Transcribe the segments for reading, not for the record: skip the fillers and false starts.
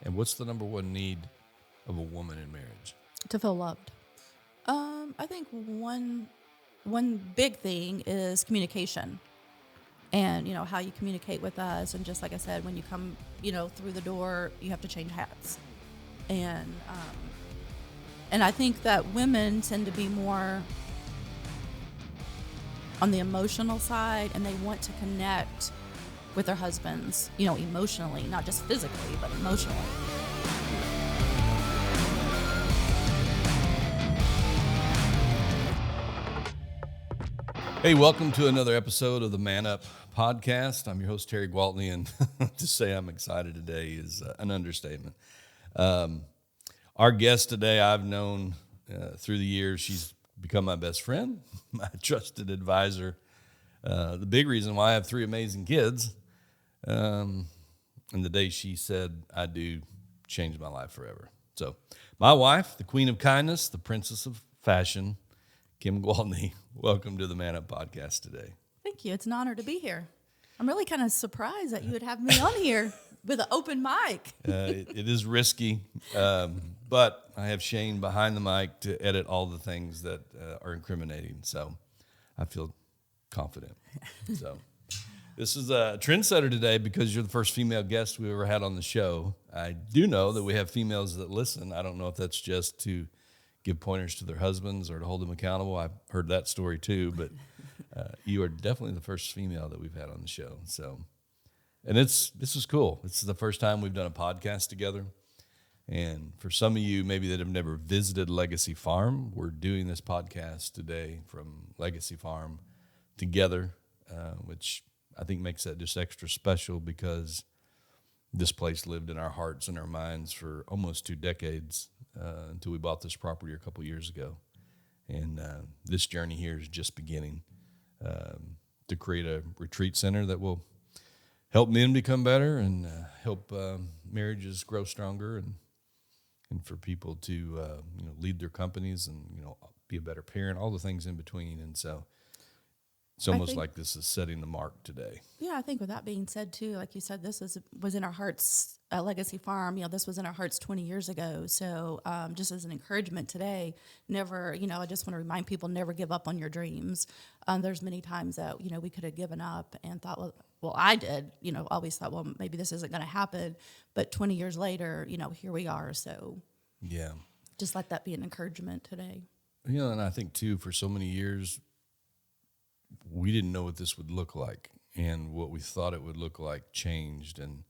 And what's the number one need of a woman in marriage? To feel loved. I think one big thing is communication, and how you communicate with us, and just like I said, when you come through the door, you have to change hats, and and I think that women tend to be more on the emotional side, and they want to connect with their husbands, emotionally, not just physically, but emotionally. Hey, welcome to another episode of the Man Up podcast. I'm your host, Terry Gwaltney, and to say I'm excited today is an understatement. Our guest today, I've known through the years. She's become my best friend, my trusted advisor. The big reason why I have three amazing kids. And the day she said, I do, changed my life forever. So, my wife, the queen of kindness, the princess of fashion, Kim Gwaltney, welcome to the Man Up podcast today. Thank you. It's an honor to be here. I'm really kind of surprised that you would have me on here with an open mic. It is risky, but I have Shane behind the mic to edit all the things that are incriminating. So I feel confident. So this is a trendsetter today because you're the first female guest we ever had on the show. I do know that we have females that listen. I don't know if that's just to give pointers to their husbands or to hold them accountable. I've heard that story too, but you are definitely the first female that we've had on the show. So, and this is cool. This is the first time we've done a podcast together. And for some of you maybe that have never visited Legacy Farm, we're doing this podcast today from Legacy Farm together, which I think makes that just extra special because this place lived in our hearts and our minds for almost 2 decades until we bought this property a couple years ago. And this journey here is just beginning to create a retreat center that will help men become better and help marriages grow stronger and for people to lead their companies and be a better parent, all the things in between. And so it's almost like this is setting the mark today. Yeah, I think with that being said too, like you said, this was in our hearts at Legacy Farm. This was in our hearts 20 years ago. So just as an encouragement today, never, I just want to remind people, never give up on your dreams. There's many times that, we could have given up and thought, well, I did, always thought, well, maybe this isn't going to happen. But 20 years later, here we are. So yeah, just let that be an encouragement today. And I think too, for so many years, we didn't know what this would look like, and what we thought it would look like changed. And,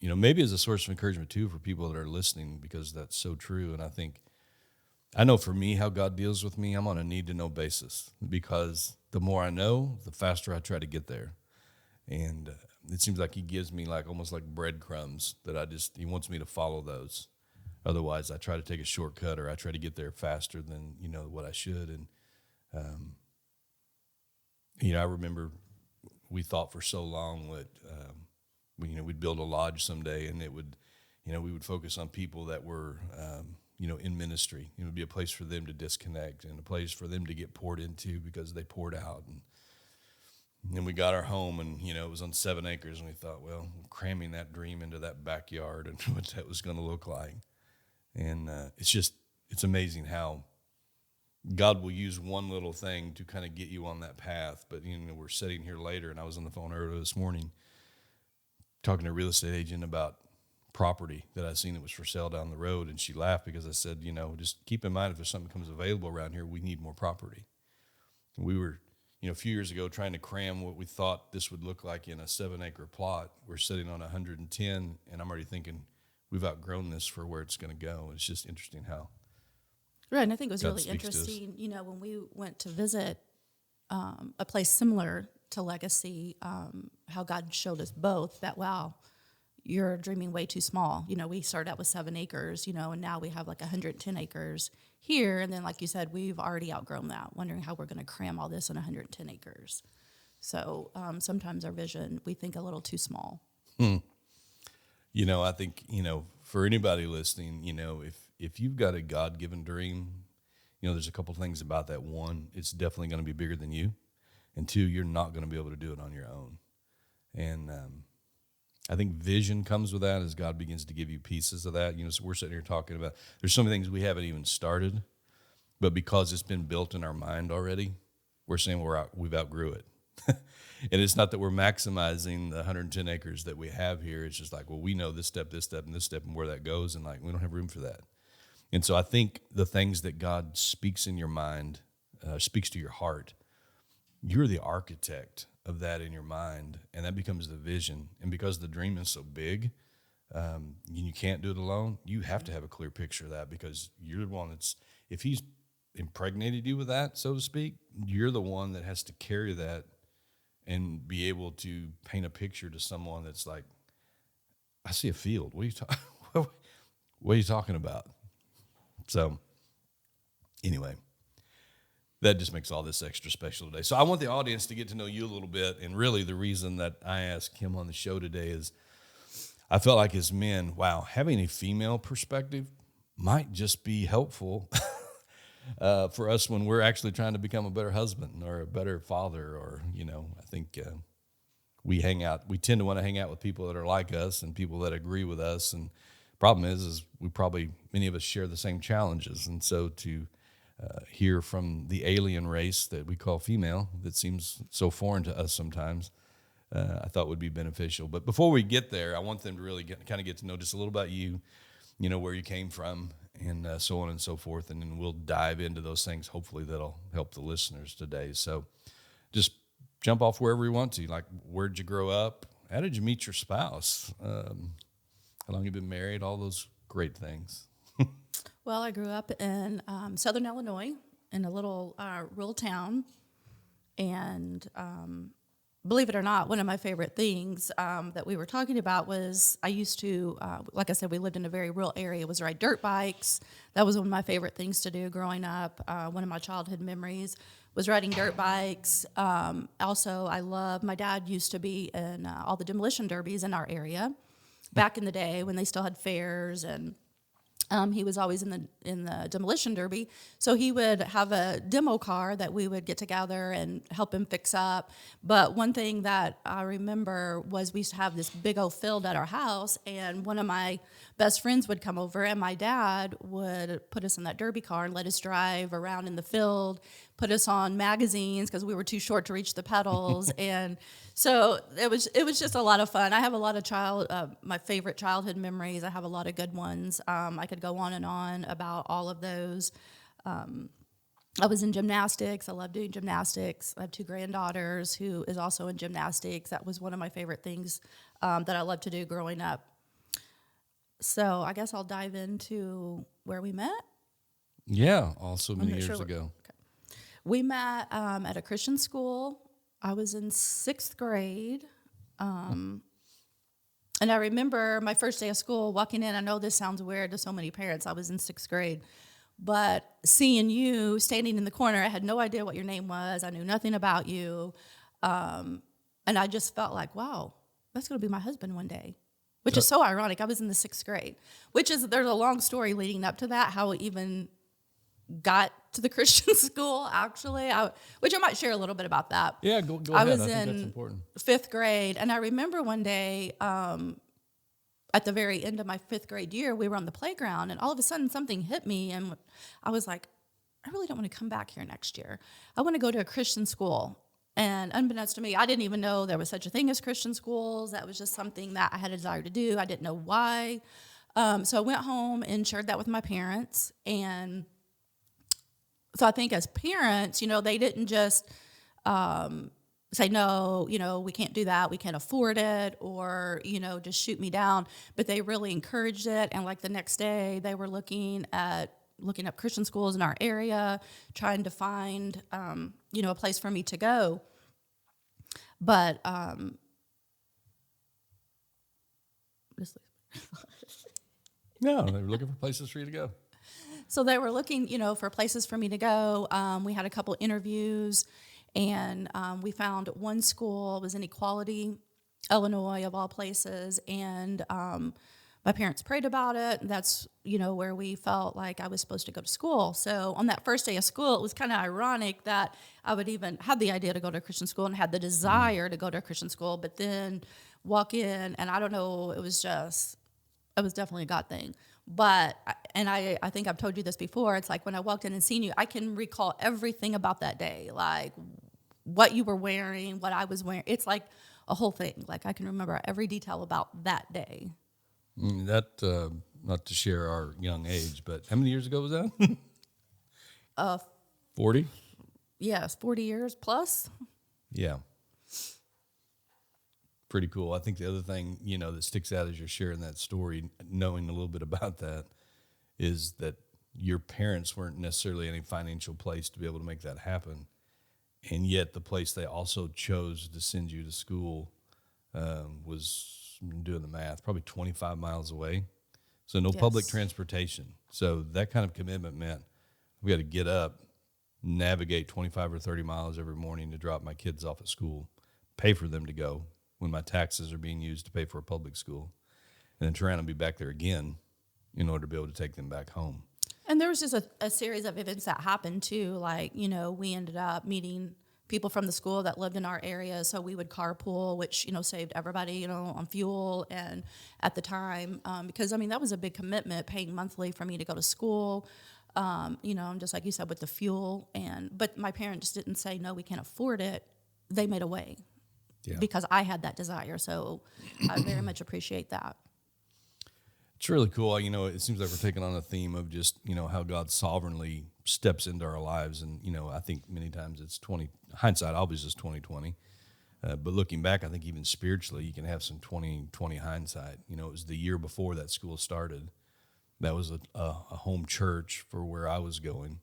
maybe as a source of encouragement too for people that are listening, because that's so true. And I know for me, how God deals with me, I'm on a need to know basis, because the more I know, the faster I try to get there. And it seems like he gives me almost like breadcrumbs that he wants me to follow those. Otherwise I try to take a shortcut, or I try to get there faster than, what I should. And, I remember we thought for so long that, we'd build a lodge someday, and it would, we would focus on people that were, in ministry. It would be a place for them to disconnect and a place for them to get poured into because they poured out. And then we got our home, and, it was on 7 acres, and we thought, well, cramming that dream into that backyard and what that was going to look like. And it's amazing how God will use one little thing to kind of get you on that path. But, we're sitting here later, and I was on the phone earlier this morning talking to a real estate agent about property that I seen that was for sale down the road. And she laughed because I said, just keep in mind, if there's something comes available around here, we need more property. And we were, a few years ago trying to cram what we thought this would look like in a 7-acre plot. We're sitting on 110, and I'm already thinking we've outgrown this for where it's going to go. It's just interesting how. Right, and I think it was God really interesting, when we went to visit a place similar to Legacy, how God showed us both that, wow, you're dreaming way too small. We started out with 7 acres, and now we have 110 acres here. And then, like you said, we've already outgrown that, wondering how we're going to cram all this in 110 acres. So sometimes our vision, we think a little too small. I think, for anybody listening, if you've got a God-given dream, there's a couple things about that. One, it's definitely going to be bigger than you. And two, you're not going to be able to do it on your own. And I think vision comes with that as God begins to give you pieces of that. So we're sitting here talking about, there's so many things we haven't even started, but because it's been built in our mind already, we're saying we've outgrew it. And it's not that we're maximizing the 110 acres that we have here. It's just like, well, we know this step, and this step, and where that goes, and like we don't have room for that. And so I think the things that God speaks in your mind, speaks to your heart, you're the architect of that in your mind, and that becomes the vision. And because the dream is so big, you can't do it alone. You have to have a clear picture of that, because you're the one that's, if he's impregnated you with that, so to speak, you're the one that has to carry that and be able to paint a picture to someone that's like, I see a field. What are you talking about? So anyway, that just makes all this extra special today. So I want the audience to get to know you a little bit. And really the reason that I asked him on the show today is I felt like as men, wow, having a female perspective might just be helpful for us when we're actually trying to become a better husband or a better father. Or, I think we tend to want to hang out with people that are like us and people that agree with us. And problem is many of us share the same challenges. And so to hear from the alien race that we call female, that seems so foreign to us sometimes, I thought would be beneficial. But before we get there, I want them to really get to know just a little about you, where you came from, and so on and so forth. And then we'll dive into those things. Hopefully that'll help the listeners today. So just jump off wherever you want to. Like, where'd you grow up? How did you meet your spouse? How long you been married? All those great things. Well, I grew up in southern Illinois in a little rural town. And believe it or not, one of my favorite things that we were talking about was I used to, like I said, we lived in a very rural area, was ride dirt bikes. That was one of my favorite things to do growing up. One of my childhood memories was riding dirt bikes. Also, my dad used to be in all the demolition derbies in our area back in the day when they still had fairs, and he was always in the demolition derby. So he would have a demo car that we would get together and help him fix up. But one thing that I remember was we used to have this big old field at our house, and one of my best friends would come over, and my dad would put us in that derby car and let us drive around in the field, put us on magazines because we were too short to reach the pedals. And so it was just a lot of fun. I have a lot of my favorite childhood memories. I have a lot of good ones. I could go on and on about all of those. I was in gymnastics. I love doing gymnastics. I have 2 granddaughters who is also in gymnastics. That was one of my favorite things that I loved to do growing up. So I guess I'll dive into where we met. Yeah, also many years ago. Okay. We met at a Christian school. I was in 6th grade. And I remember my first day of school walking in. I know this sounds weird to so many parents. I was in 6th grade. But seeing you standing in the corner, I had no idea what your name was. I knew nothing about you. And I just felt like, wow, that's going to be my husband one day, which is so ironic. I was in the 6th grade, there's a long story leading up to that, how it even got to the Christian school, actually, which I might share a little bit about that. Yeah, go ahead. I was think in that's important. 5th grade, and I remember one day at the very end of my 5th grade year, we were on the playground, and all of a sudden something hit me, and I was like, I really don't want to come back here next year. I want to go to a Christian school. And unbeknownst to me, I didn't even know there was such a thing as Christian schools. That was just something that I had a desire to do. I didn't know why. So I went home and shared that with my parents. And so I think as parents, they didn't just say, no, we can't do that. We can't afford it, or, just shoot me down. But they really encouraged it. And like the next day, they were looking up Christian schools in our area, trying to find, a place for me to go. But No, they were looking for places for you to go. So they were looking, for places for me to go. We had a couple interviews, and we found one school. It was in Equality, Illinois, of all places, and my parents prayed about it. That's, where we felt like I was supposed to go to school. So on that first day of school, it was kind of ironic that I would even have the idea to go to a Christian school and had the desire to go to a Christian school. But then walk in, and I don't know, it was definitely a God thing. But, I think I've told you this before, it's like when I walked in and seen you, I can recall everything about that day, like what you were wearing, what I was wearing. It's like a whole thing. Like I can remember every detail about that day. Not to share our young age, but how many years ago was that? 40? Yes, 40 years plus. Yeah. Pretty cool. I think the other thing, that sticks out as you're sharing that story, knowing a little bit about that, is that your parents weren't necessarily in any financial place to be able to make that happen. And yet the place they also chose to send you to school was, I'm doing the math, probably 25 miles away. So no public Yes. transportation. So that kind of commitment meant we got to get up, navigate 25 or 30 miles every morning to drop my kids off at school, pay for them to go when my taxes are being used to pay for a public school, and then turn around and be back there again in order to be able to take them back home. And there was just a series of events that happened too. Like, we ended up meeting people from the school that lived in our area. So we would carpool, which, saved everybody, on fuel. And at the time, because that was a big commitment, paying monthly for me to go to school. Just like you said, with the fuel. But my parents didn't say, no, we can't afford it. They made a way because I had that desire. So I very much appreciate that. It's really cool. It seems like we're taking on a theme of just, how God sovereignly steps into our lives. And, I think many times it's hindsight obviously is 2020. But looking back, I think even spiritually, you can have some 2020 hindsight. It was the year before that school started. That was a home church for where I was going,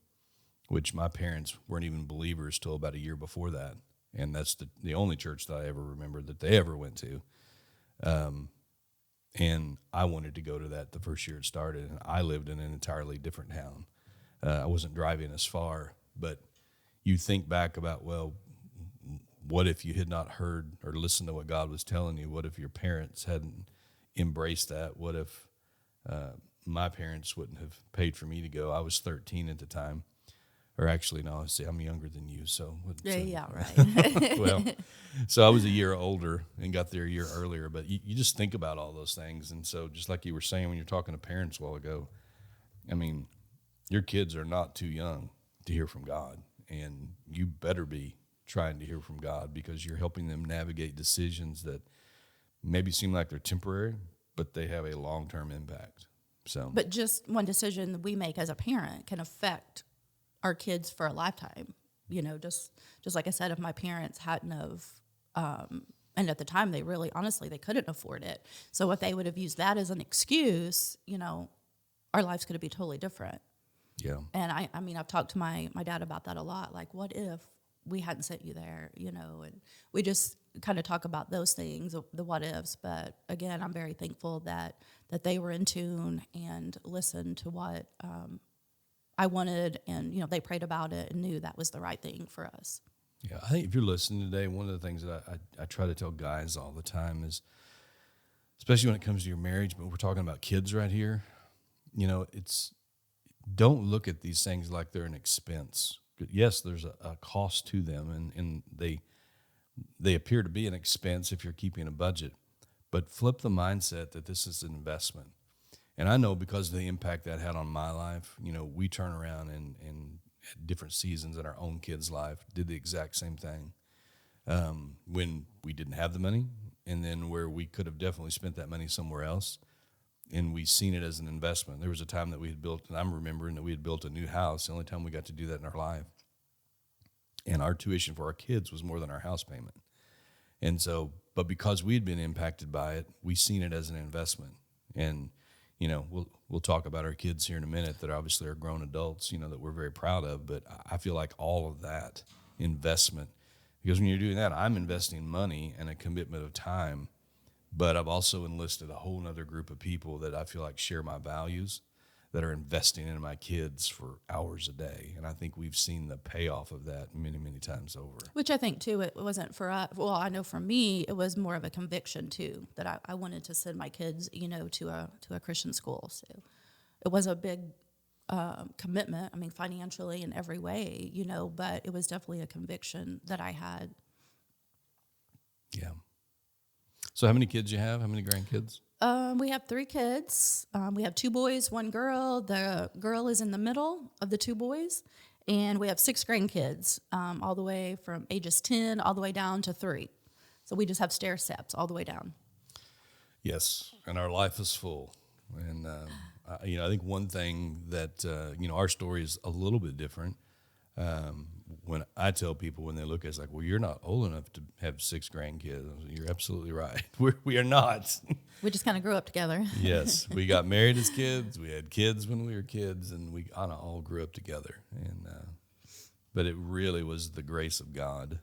which my parents weren't even believers till about a year before that. And that's the only church that I ever remember that they ever went to. And I wanted to go to that the first year it started, and I lived in an entirely different town. I wasn't driving as far, but you think back about, well, what if you had not heard or listened to what God was telling you? What if your parents hadn't embraced that? What if my parents wouldn't have paid for me to go? I was 13 at the time. Or actually, no, see, I'm younger than you, so. Yeah, right. Well, so I was a year older and got there a year earlier, but you just think about all those things. And so just like you were saying when you're talking to parents a while ago, your kids are not too young to hear from God, and you better be trying to hear from God because you're helping them navigate decisions that maybe seem like they're temporary, but they have a long-term impact. So, But just one decision that we make as a parent can affect our kids for a lifetime. Just like I said, if my parents hadn't have, and at the time they really, honestly, they couldn't afford it. So if they would have used that as an excuse, our lives could have been totally different. yeah. And I've talked to my dad about that a lot. Like, what if we hadn't sent you there, and we just kind of talk about those things, the what ifs. But again, I'm very thankful that they were in tune and listened to what, I wanted, and they prayed about it and knew that was the right thing for us. Yeah, I think if you're listening today, one of the things that I try to tell guys all the time is, especially when it comes to your marriage, but we're talking about kids right here, don't look at these things like they're an expense. Yes, there's a cost to them, and they appear to be an expense if you're keeping a budget, but flip the mindset that this is an investment. And I know because of the impact that had on my life, we turn around and at different seasons in our own kids' life did the exact same thing when we didn't have the money, and then where we could have definitely spent that money somewhere else, and we seen it as an investment. There was a time that we had built, and I'm remembering that we had built a new house, the only time we got to do that in our life. And our tuition for our kids was more than our house payment. And so, but because we had been impacted by it, we seen it as an investment. And we'll talk about our kids here in a minute that obviously are grown adults, that we're very proud of. But I feel like all of that investment, because when you're doing that, I'm investing money and a commitment of time, but I've also enlisted a whole other group of people that I feel like share my values, that are investing in my kids for hours a day. And I think we've seen the payoff of that many, many times over. Which I think, too, it wasn't for us. Well, I know for me, it was more of a conviction, too, that I wanted to send my kids, to a Christian school. So it was a big commitment, financially in every way, but it was definitely a conviction that I had. Yeah. So how many kids you have? How many grandkids? We have 3 kids. We have 2 boys, 1 girl. The girl is in the middle of the 2 boys. And we have 6 grandkids, all the way from ages 10 all the way down to 3. So we just have stair steps all the way down. Yes, and our life is full. And, I think one thing that, our story is a little bit different. When I tell people when they look at us like, well, you're not old enough to have 6 grandkids. You're absolutely right. We are not. We just kind of grew up together. Yes, we got married as kids. We had kids when we were kids, and we kind of all grew up together. And but it really was the grace of God,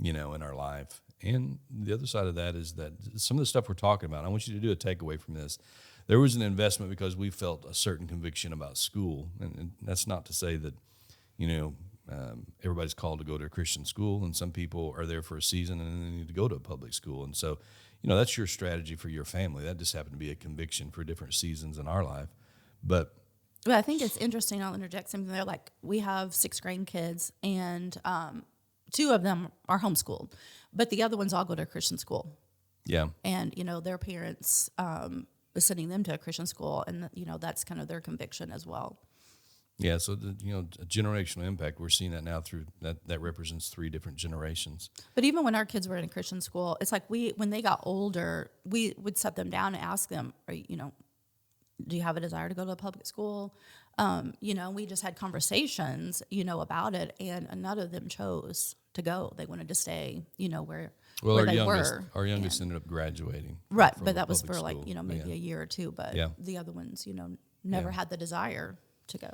in our life. And the other side of that is that some of the stuff we're talking about, I want you to do a takeaway from this. There was an investment because we felt a certain conviction about school, and that's not to say that, everybody's called to go to a Christian school, and some people are there for a season and then they need to go to a public school. And so, that's your strategy for your family. That just happened to be a conviction for different seasons in our life. But I think it's interesting. I'll interject something there. Like, we have 6 grandkids, and 2 of them are homeschooled, but the other ones all go to a Christian school. yeah, And, their parents are sending them to a Christian school, and, that's kind of their conviction as well. yeah. So a generational impact. We're seeing that now through that represents 3 different generations. But even when our kids were in a Christian school, it's like when they got older, we would set them down and ask them, do you have a desire to go to a public school? We just had conversations, about it, and none of them chose to go. They wanted to stay, where they were. Our youngest ended up graduating. Right, from but a that was public for school. maybe a year or 2. But Yeah. the other ones, never had the desire to go.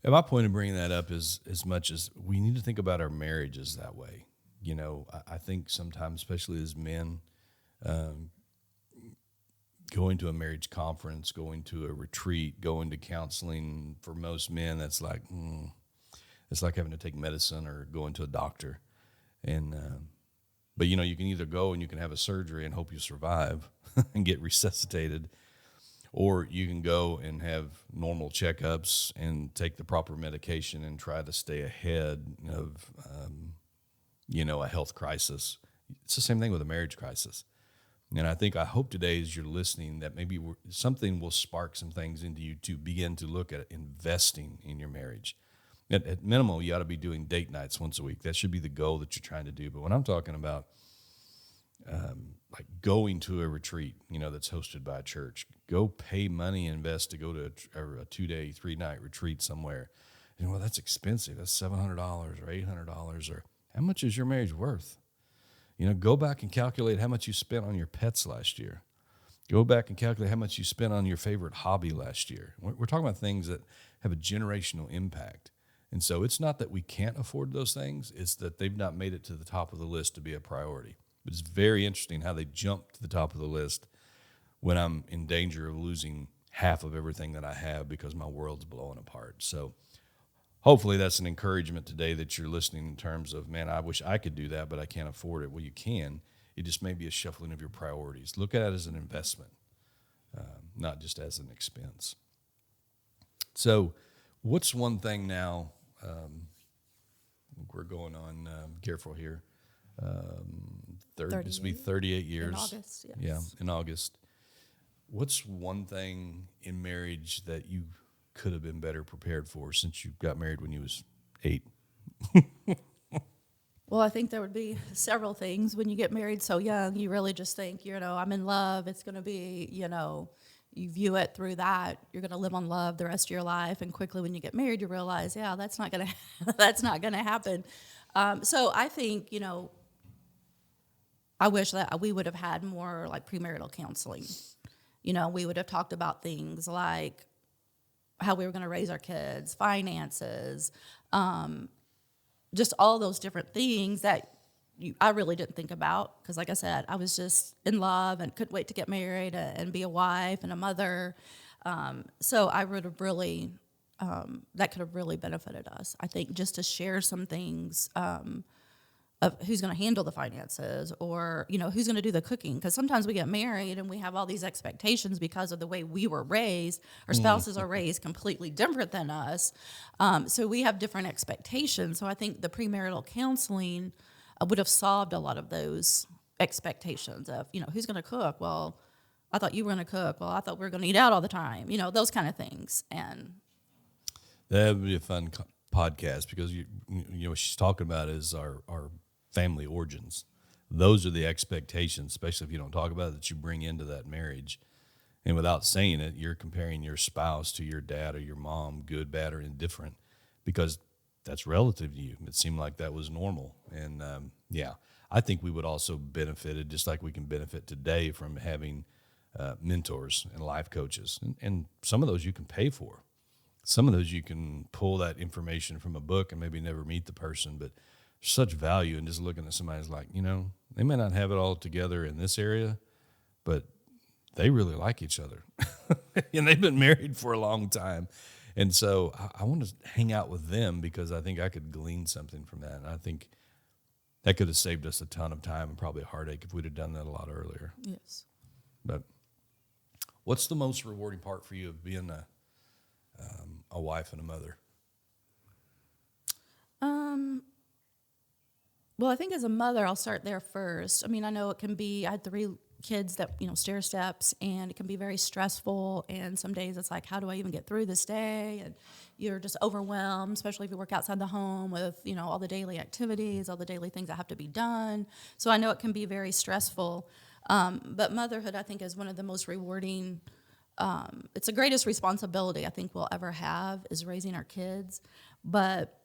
And my point of bringing that up is as much as we need to think about our marriages that way. I think sometimes, especially as men, going to a marriage conference, going to a retreat, going to counseling, for most men, that's like, it's like having to take medicine or going to a doctor. And, but you can either go and you can have a surgery and hope you survive and get resuscitated, or you can go and have normal checkups and take the proper medication and try to stay ahead of, a health crisis. It's the same thing with a marriage crisis. And I hope today, as you're listening, that maybe something will spark some things into you to begin to look at investing in your marriage. At minimal, you ought to be doing date nights once a week. That should be the goal that you're trying to do. But when I'm talking about like going to a retreat, that's hosted by a church, go pay money, invest to go to a 2-day, 3-night retreat somewhere. Well, that's expensive. That's $700 or $800. Or how much is your marriage worth? Go back and calculate how much you spent on your pets last year. Go back and calculate how much you spent on your favorite hobby last year. We're talking about things that have a generational impact. And so it's not that we can't afford those things. It's that they've not made it to the top of the list to be a priority. But it's very interesting how they jump to the top of the list when I'm in danger of losing half of everything that I have because my world's blowing apart. So hopefully that's an encouragement today that you're listening in terms of, man, I wish I could do that, but I can't afford it. Well, you can. It just may be a shuffling of your priorities. Look at it as an investment, not just as an expense. So what's one thing now, we're going on, careful here, this will be 38 years. In August, yes. Yeah, in August. What's one thing in marriage that you could have been better prepared for since you got married when you was 8? Well, I think there would be several things when you get married so young. You really just think, I'm in love. It's going to be, you view it through that. You're going to live on love the rest of your life. And quickly when you get married, you realize, that's not going to happen. So I think, I wish that we would have had more like premarital counseling. We would have talked about things like how we were going to raise our kids, finances, just all those different things that I really didn't think about because, like I said, I was just in love and couldn't wait to get married and be a wife and a mother. So I would have really, that could have really benefited us. I think just to share some things of who's going to handle the finances or, who's going to do the cooking. Because sometimes we get married and we have all these expectations because of the way we were raised. Our spouses are raised completely different than us. So we have different expectations. So I think the premarital counseling would have solved a lot of those expectations of, who's going to cook? Well, I thought you were going to cook. Well, I thought we were going to eat out all the time. Those kind of things. And That would be a fun podcast because what she's talking about is our family origins. Those are the expectations, especially if you don't talk about it, that you bring into that marriage. And without saying it, you're comparing your spouse to your dad or your mom, good, bad, or indifferent, because that's relative to you. It seemed like that was normal. And I think we would also benefited, just like we can benefit today from having mentors and life coaches. And some of those you can pay for. Some of those you can pull that information from a book and maybe never meet the person, but there's such value in just looking at somebody's like, they may not have it all together in this area, but they really like each other. And they've been married for a long time. And so I want to hang out with them because I think I could glean something from that. And I think that could have saved us a ton of time and probably a heartache if we'd have done that a lot earlier. yes. But what's the most rewarding part for you of being a wife and a mother? Well, I think as a mother, I'll start there first. I mean, I know it can be, I had 3 kids that, stair steps, and it can be very stressful. And some days it's like, how do I even get through this day? And you're just overwhelmed, especially if you work outside the home with, all the daily activities, all the daily things that have to be done. So I know it can be very stressful. But motherhood, I think, is one of the most rewarding. It's the greatest responsibility I think we'll ever have, is raising our kids. But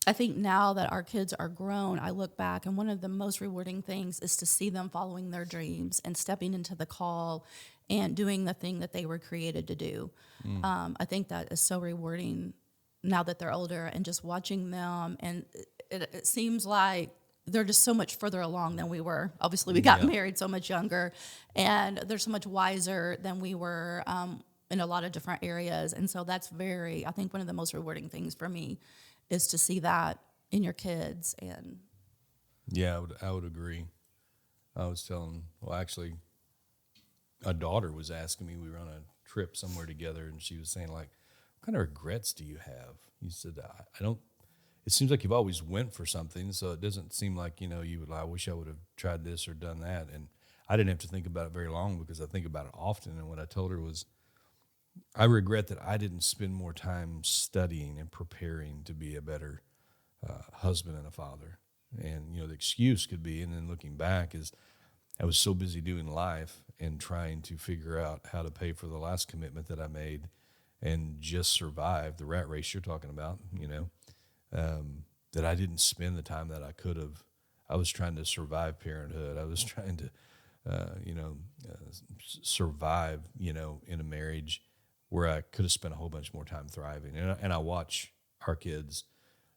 I think now that our kids are grown, I look back, and one of the most rewarding things is to see them following their dreams and stepping into the call and doing the thing that they were created to do. I think that is so rewarding now that they're older, and just watching them. And it seems like they're just so much further along than we were. Obviously, we got married so much younger, and they're so much wiser than we were in a lot of different areas. And so that's I think one of the most rewarding things for me is to see that in your kids. And Yeah, I would agree. I was actually, a daughter was asking me, we were on a trip somewhere together, and she was saying, like, what kind of regrets do you have? You said, I don't, it seems like you've always went for something, so it doesn't seem like, you would, I wish I would have tried this or done that. And I didn't have to think about it very long because I think about it often. And what I told her was, I regret that I didn't spend more time studying and preparing to be a better husband and a father. And, the excuse could be, and then looking back, is I was so busy doing life and trying to figure out how to pay for the last commitment that I made and just survive the rat race you're talking about, that I didn't spend the time that I could have. I was trying to survive parenthood. I was trying to, survive, in a marriage where I could have spent a whole bunch more time thriving. And I watch our kids,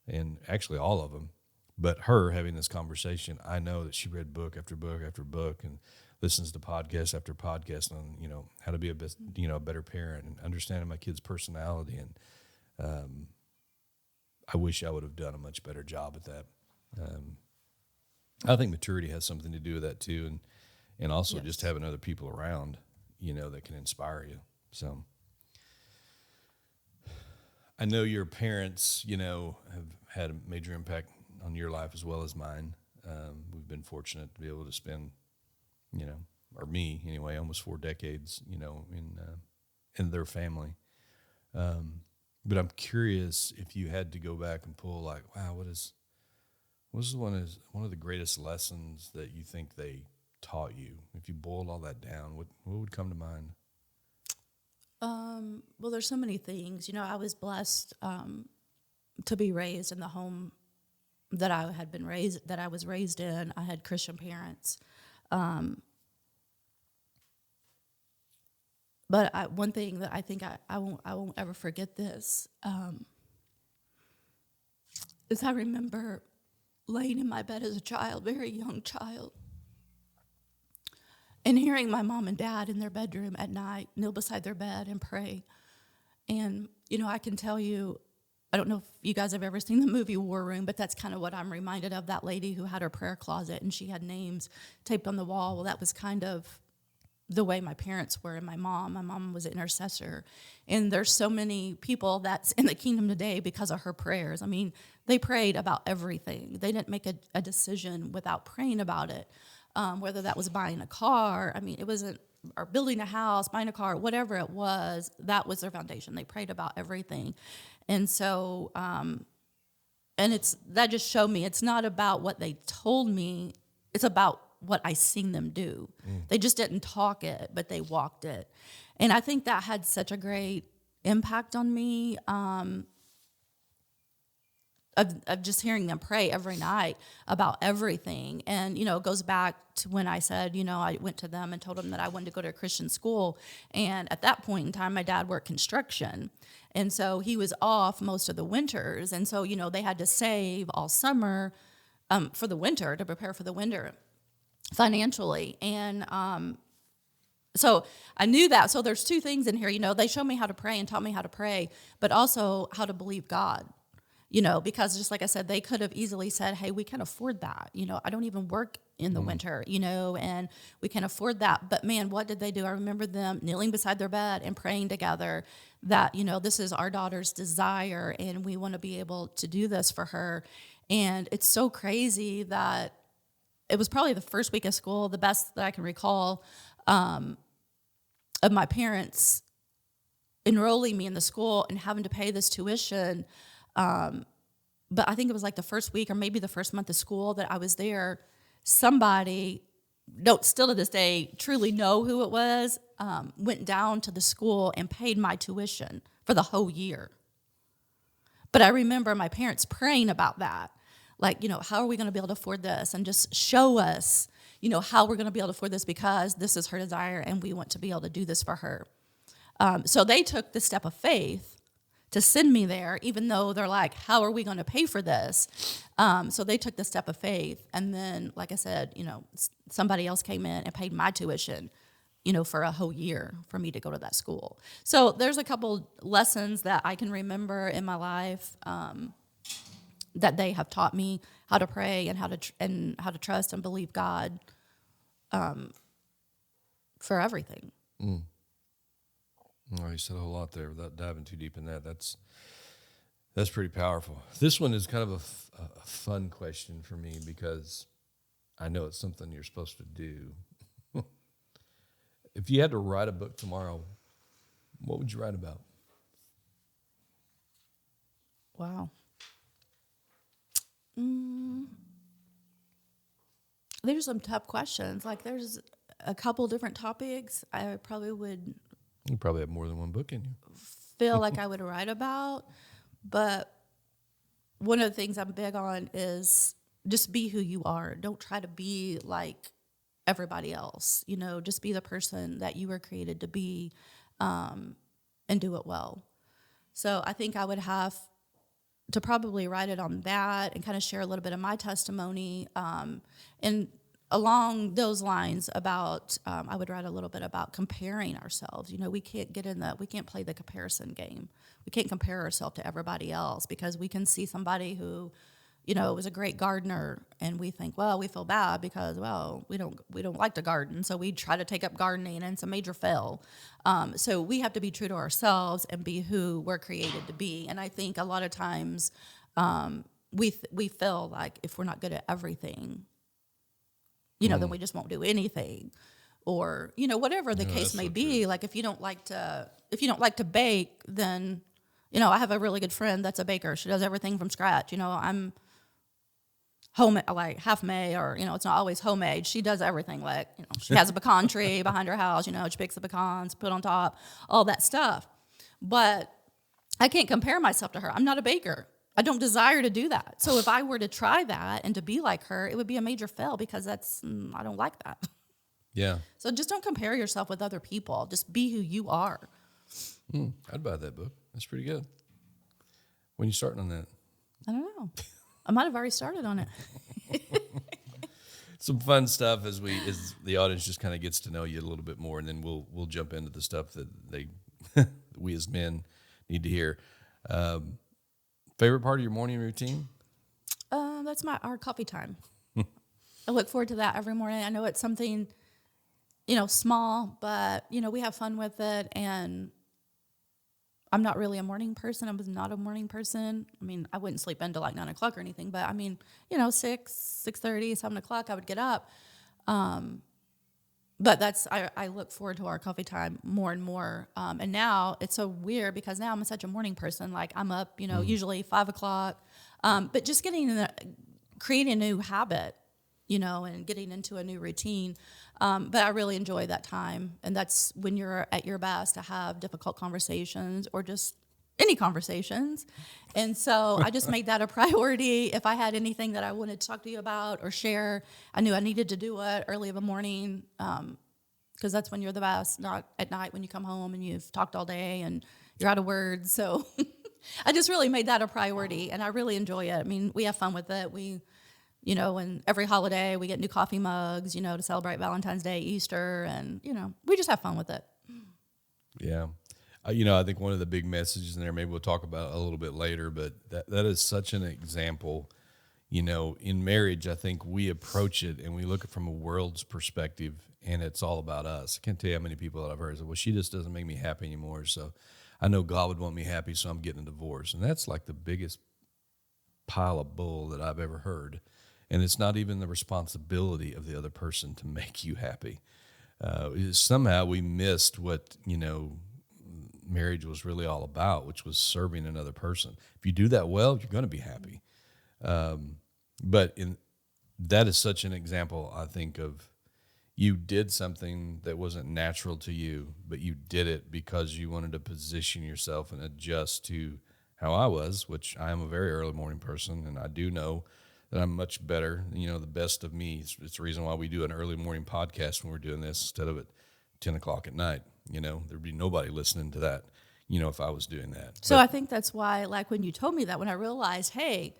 and actually all of them, but her having this conversation, I know that she read book after book after book and listens to podcast after podcast on, how to be a better parent and understanding my kid's personality. And I wish I would have done a much better job at that. I think maturity has something to do with that too. And also just having other people around, that can inspire you. So I know your parents, have had a major impact on your life as well as mine. We've been fortunate to be able to spend, or me anyway, almost 4 decades, in their family. But I'm curious if you had to go back and pull, like, wow, what is one of the greatest lessons that you think they taught you? If you boiled all that down, what would come to mind? Well, there's so many things. I was blessed to be raised in the home that I was raised in. I had Christian parents. But one thing that I think I won't ever forget this is I remember laying in my bed as a child, very young child, and hearing my mom and dad in their bedroom at night kneel beside their bed and pray. And, I can tell you, I don't know if you guys have ever seen the movie War Room, but that's kind of what I'm reminded of, that lady who had her prayer closet and she had names taped on the wall. Well, that was kind of the way my parents were, and my mom was an intercessor. And there's so many people that's in the kingdom today because of her prayers. I mean, they prayed about everything. They didn't make a decision without praying about it. whether that was buying a car. I mean, it wasn't, or building a house, buying a car, whatever it was, that was their foundation. They prayed about everything. And so, and that just showed me it's not about what they told me, it's about what I seen them do. They just didn't talk it, but they walked it. And I think that had such a great impact on me, of just hearing them pray every night about everything. And, it goes back to when I said, I went to them and told them that I wanted to go to a Christian school. And at that point in time, my dad worked construction. And so he was off most of the winters. And so, they had to save all summer for the winter, to prepare for the winter financially. And so I knew that. So there's two things in here. They showed me how to pray and taught me how to pray, but also how to believe God. Because just like I said, they could have easily said, hey, we can afford that. I don't even work in the winter, and we can afford that. But man, what did they do? I remember them kneeling beside their bed and praying together that, this is our daughter's desire and we want to be able to do this for her. And it's so crazy that it was probably the first week of school, the best that I can recall, of my parents enrolling me in the school and having to pay this tuition. But I think it was like the first week or maybe the first month of school that I was there. Somebody, don't still to this day truly know who it was, went down to the school and paid my tuition for the whole year. But I remember my parents praying about that. Like, how are we going to be able to afford this? And just show us, how we're going to be able to afford this, because this is her desire and we want to be able to do this for her. So they took the step of faith to send me there, even though they're like, how are we going to pay for this? So they took the step of faith. And then, like I said, somebody else came in and paid my tuition, for a whole year for me to go to that school. So there's a couple lessons that I can remember in my life, that they have taught me how to pray and how to trust and believe God, for everything. Well, you said a whole lot there without diving too deep in that. That's pretty powerful. This one is kind of a fun question for me because I know it's something you're supposed to do. If you had to write a book tomorrow, what would you write about? Wow. There's some tough questions. Like there's a couple different topics I probably would You probably have more than one book in you. feel like I would write about. But one of the things I'm big on is just be who you are. Don't try to be like everybody else. Just be the person that you were created to be, and do it well. So I think I would have to probably write it on that and kind of share a little bit of my testimony. And along those lines about, I would write a little bit about comparing ourselves. We can't we can't play the comparison game. We can't compare ourselves to everybody else, because we can see somebody who, was a great gardener and we think, well, we feel bad because, well, we don't like to garden. So we try to take up gardening and it's a major fail. So we have to be true to ourselves and be who we're created to be. And I think a lot of times, we feel like if we're not good at everything, then we just won't do anything, or whatever the case may be. Like if you don't like to bake, then I have a really good friend that's a baker. She does everything from scratch. I'm home, like half made, or it's not always homemade. She does everything. Like she has a pecan tree behind her house. She picks the pecans, put on top, all that stuff. But I can't compare myself to her. I'm not a baker. I don't desire to do that. So if I were to try that and to be like her, it would be a major fail, because I don't like that. Yeah. So just don't compare yourself with other people. Just be who you are. I'd buy that book. That's pretty good. When you starting on that? I don't know. I might have already started on it. Some fun stuff as the audience just kind of gets to know you a little bit more, and then we'll jump into the stuff that we as men need to hear. Favorite part of your morning routine? That's our coffee time. I look forward to that every morning. I know it's something, small, but, we have fun with it. And I'm not really a morning person. I was not a morning person. I mean, I wouldn't sleep until like 9 o'clock or anything, but 6:30, 7 o'clock, I would get up. But I look forward to our coffee time more and more. And now it's so weird because now I'm such a morning person. Like I'm up, usually 5 o'clock. But just creating a new habit, and getting into a new routine. But I really enjoy that time. And that's when you're at your best to have difficult conversations or just any conversations. And so I just made that a priority. If I had anything that I wanted to talk to you about or share, I knew I needed to do it early in the morning, because that's when you're the best, not at night when you come home and you've talked all day and you're out of words. So I just really made that a priority, and I really enjoy it. I mean, we have fun with it. And every holiday we get new coffee mugs, to celebrate Valentine's Day, Easter, and, we just have fun with it. Yeah. I think one of the big messages in there, maybe we'll talk about a little bit later, but that is such an example. In marriage, I think we approach it and we look at it from a world's perspective, and it's all about us. I can't tell you how many people that I've heard say, well, she just doesn't make me happy anymore, so I know God would want me happy, so I'm getting a divorce. And that's like the biggest pile of bull that I've ever heard. And it's not even the responsibility of the other person to make you happy. Somehow we missed what, marriage was really all about, which was serving another person. If you do that well, you're going to be happy. But that is such an example, I think, of you did something that wasn't natural to you, but you did it because you wanted to position yourself and adjust to how I was, which I am a very early morning person, and I do know that I'm much better, the best of me. It's the reason why we do an early morning podcast when we're doing this instead of at 10 o'clock at night. There'd be nobody listening to that, if I was doing that. So I think that's why, like when you told me that, when I realized, hey,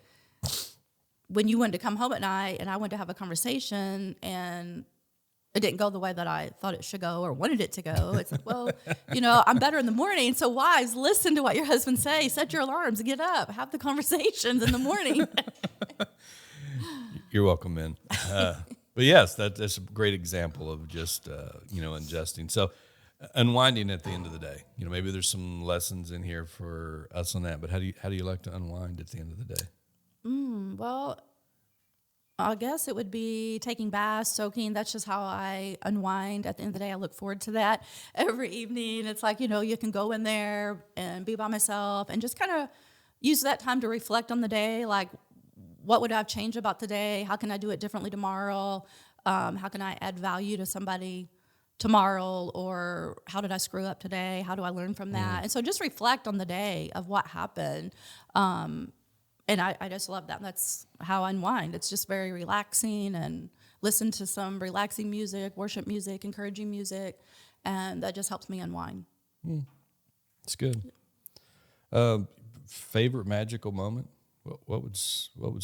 when you wanted to come home at night and I wanted to have a conversation and it didn't go the way that I thought it should go or wanted it to go, it's like, well, I'm better in the morning. So wives, listen to what your husband say. Set your alarms, get up, have the conversations in the morning. You're welcome, man. But yes, that's a great example of just, adjusting. So unwinding at the end of the day, maybe there's some lessons in here for us on that, but how do you like to unwind at the end of the day? Well, I guess it would be taking baths, soaking. That's just how I unwind. At the end of the day, I look forward to that every evening. It's like, you can go in there and be by myself and just kind of use that time to reflect on the day. Like, what would I have changed about today? How can I do it differently tomorrow? How can I add value to somebody tomorrow? Or how did I screw up today? How do I learn from that? And so just reflect on the day of what happened. And I just love that. That's how I unwind. It's just very relaxing, and listen to some relaxing music, worship music, encouraging music, and that just helps me unwind. It's good. Favorite magical moment? What would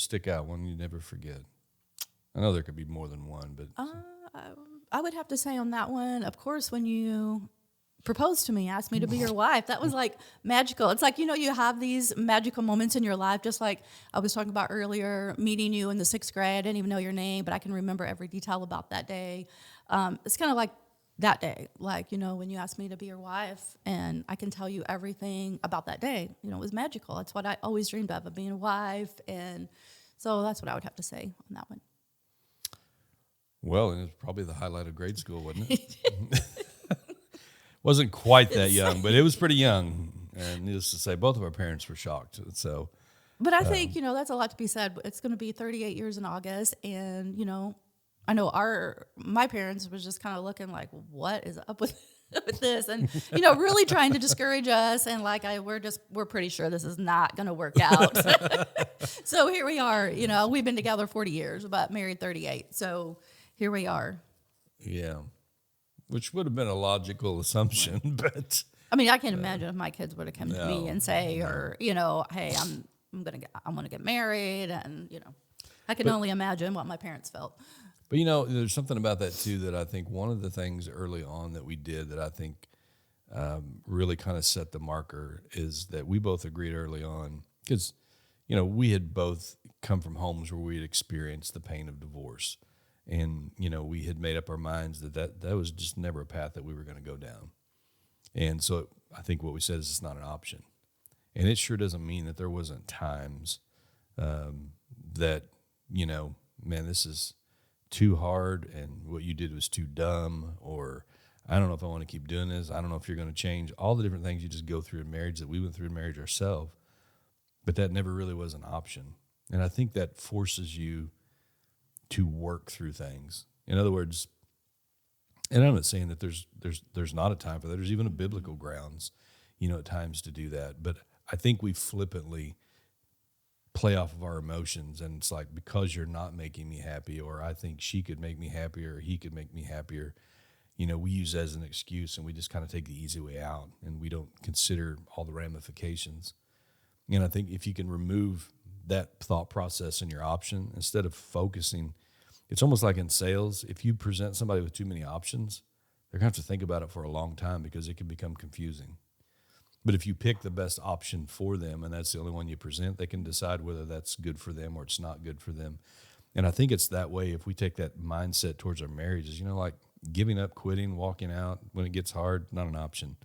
stick out? One you never forget? I know there could be more than one, but I would have to say on that one, of course, when you proposed to me, asked me to be your wife. That was like magical. It's like, you have these magical moments in your life, just like I was talking about earlier, meeting you in the 6th grade. I didn't even know your name, but I can remember every detail about that day. It's kind of like that day, like, when you asked me to be your wife, and I can tell you everything about that day. It was magical. That's what I always dreamed of being a wife. And so that's what I would have to say on that one. Well, and it was probably the highlight of grade school, wasn't it? Wasn't quite that young, but it was pretty young. And needless to say, both of our parents were shocked. So, but I think, that's a lot to be said. It's going to be 38 years in August. And, I know my parents was just kind of looking like, what is up with this? And, really trying to discourage us. And like, we're pretty sure this is not going to work out. So here we are, we've been together 40 years, but married 38. So here we are. Yeah. Which would have been a logical assumption, but I mean, I can't imagine if my kids would have come to me and say, or hey, I want to get married, and I can only imagine what my parents felt. But there's something about that too that I think one of the things early on that we did that I think really kind of set the marker is that we both agreed early on, because we had both come from homes where we had experienced the pain of divorce. And, we had made up our minds that was just never a path that we were going to go down. And so I think what we said is it's not an option. And it sure doesn't mean that there wasn't times that, man, this is too hard and what you did was too dumb, or I don't know if I want to keep doing this. I don't know if you're going to change. All the different things you just go through in marriage that we went through in marriage ourselves, but that never really was an option. And I think that forces you to work through things. In other words, and I'm not saying that there's not a time for that. There's even a biblical grounds, at times to do that. But I think we flippantly play off of our emotions, and it's like, because you're not making me happy, or I think she could make me happier, or he could make me happier, we use that as an excuse, and we just kind of take the easy way out, and we don't consider all the ramifications. And I think if you can remove that thought process in your option, instead of focusing, it's almost like in sales, if you present somebody with too many options, they're going to have to think about it for a long time because it can become confusing. But if you pick the best option for them, and that's the only one you present, they can decide whether that's good for them or it's not good for them. And I think it's that way if we take that mindset towards our marriages, like giving up, quitting, walking out when it gets hard, not an option.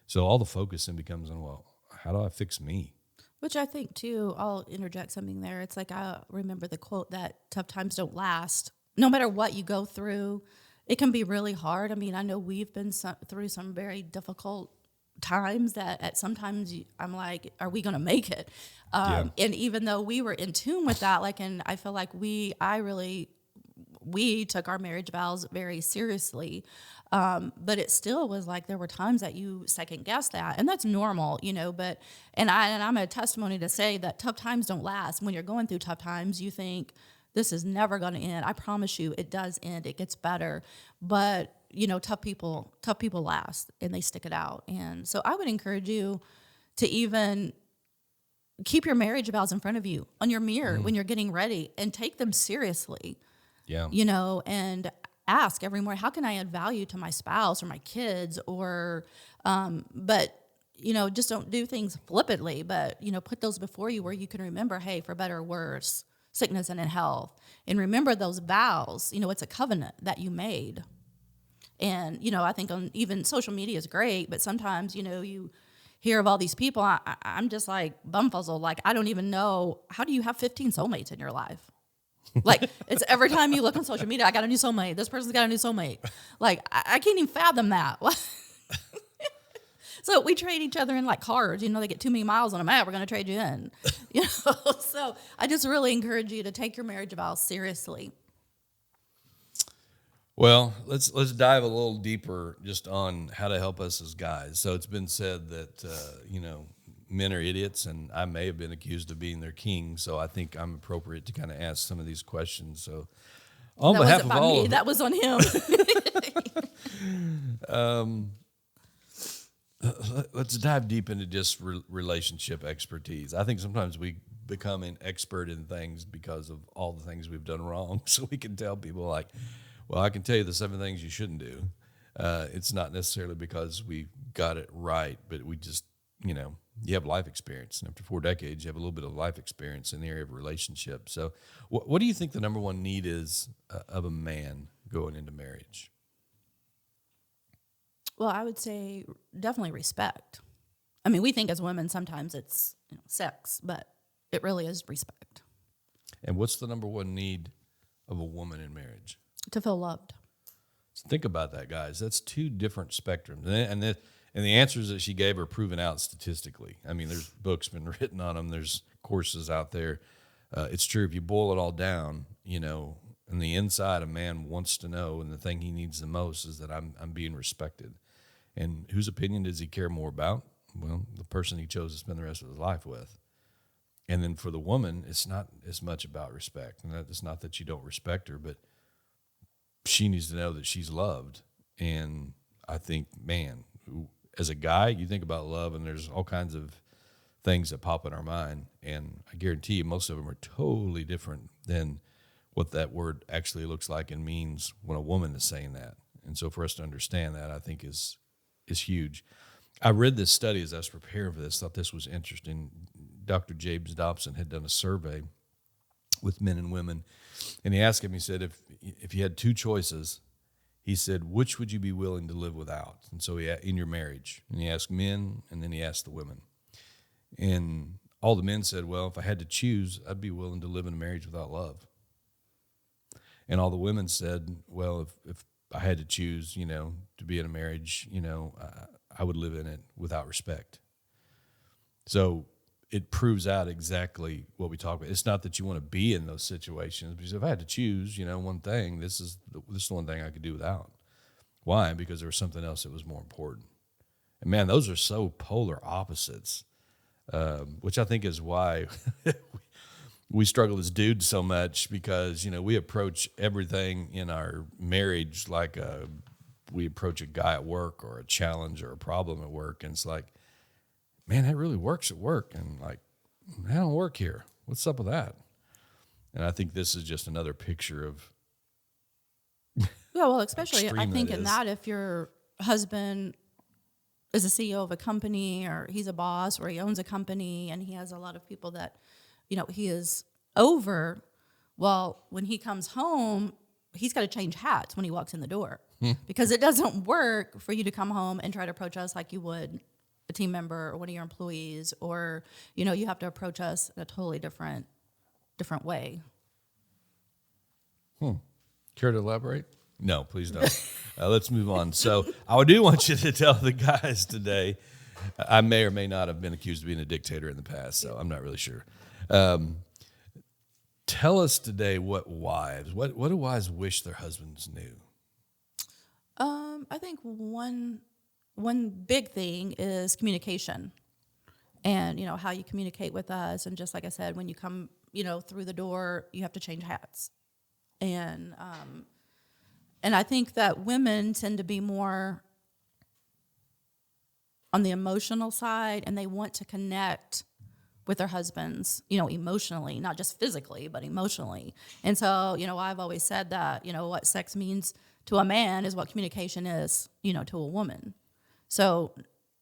So all the focus then becomes on, well, how do I fix me? Which I think, too, I'll interject something there. It's like I remember the quote that tough times don't last. No matter what you go through, it can be really hard. I mean, I know we've been through some very difficult times that at sometimes I'm like, are we going to make it? And even though we were in tune with that, and I feel like we took our marriage vows very seriously. But it still was like there were times that you second guess that, and that's normal, but, and I'm a testimony to say that tough times don't last. When you're going through tough times, you think this is never going to end. I promise you it does end. It gets better. But, tough people last and they stick it out. And so I would encourage you to even keep your marriage vows in front of you on your mirror when you're getting ready, and take them seriously. Yeah. And ask every morning, how can I add value to my spouse or my kids, or, but, just don't do things flippantly, but, put those before you where you can remember, hey, for better or worse, sickness and in health, and remember those vows. It's a covenant that you made. And, I think on even social media is great, but sometimes, you hear of all these people. I'm just like bumfuzzled. Like, I don't even know, how do you have 15 soulmates in your life? Like, it's every time you look on social media, I got a new soulmate. This person's got a new soulmate. Like, I can't even fathom that. So we trade each other in like cars. They get too many miles on them. We're going to trade you in. So I just really encourage you to take your marriage vows seriously. Well, let's dive a little deeper just on how to help us as guys. So it's been said that men are idiots, and I may have been accused of being their king. So I think I'm appropriate to kind of ask some of these questions. So on that behalf wasn't of by all, me. That was on him. let's dive deep into just relationship expertise. I think sometimes we become an expert in things because of all the things we've done wrong. So we can tell people like, well, I can tell you the 7 things you shouldn't do. It's not necessarily because we got it right, but we just, you have life experience. And after 4 decades, you have a little bit of life experience in the area of relationships. So what do you think the number one need is of a man going into marriage? Well, I would say definitely respect. I mean, we think as women sometimes it's sex, but it really is respect. And what's the number one need of a woman in marriage? To feel loved. So think about that, guys. That's 2 different spectrums. And the answers that she gave are proven out statistically. I mean, there's books been written on them. There's courses out there. It's true. If you boil it all down, in the inside, a man wants to know, and the thing he needs the most is that I'm being respected. And whose opinion does he care more about? Well, the person he chose to spend the rest of his life with. And then for the woman, it's not as much about respect. And it's not that you don't respect her, but she needs to know that she's loved. And I think, man, as a guy, you think about love, and there's all kinds of things that pop in our mind. And I guarantee you, most of them are totally different than what that word actually looks like and means when a woman is saying that. And so for us to understand that, I think is huge. I read this study as I was preparing for this, thought this was interesting. Dr. James Dobson had done a survey with men and women, and he asked him, he said, if you had 2 choices, he said, which would you be willing to live without? And so in your marriage, and he asked men, and then he asked the women. And all the men said, well, if I had to choose, I'd be willing to live in a marriage without love. And all the women said, well, if I had to choose, to be in a marriage, I would live in it without respect. So it proves out exactly what we talk about. It's not that you want to be in those situations, because if I had to choose, one thing, this is the one thing I could do without. Why? Because there was something else that was more important. And man, those are so polar opposites, which I think is why we struggle as dudes so much, because, we approach everything in our marriage like we approach a guy at work or a challenge or a problem at work. And it's like, man, that really works at work. And like, I don't work here. What's up with that? And I think this is just another picture of. Yeah, well, especially I think that in that, if your husband is a CEO of a company, or he's a boss, or he owns a company, and he has a lot of people that, he is over, well, when he comes home, he's got to change hats when he walks in the door, because it doesn't work for you to come home and try to approach us like you would a team member or one of your employees, or, you have to approach us in a totally different way. Care to elaborate? No, please don't. Let's move on. So I do want you to tell the guys today, I may or may not have been accused of being a dictator in the past, so I'm not really sure. Tell us today what do wives wish their husbands knew? I think one big thing is communication, and, how you communicate with us. And just like I said, when you come, through the door, you have to change hats. And I think that women tend to be more on the emotional side, and they want to connect with their husbands, emotionally, not just physically, but emotionally. And so, I've always said that, what sex means to a man is what communication is, to a woman. So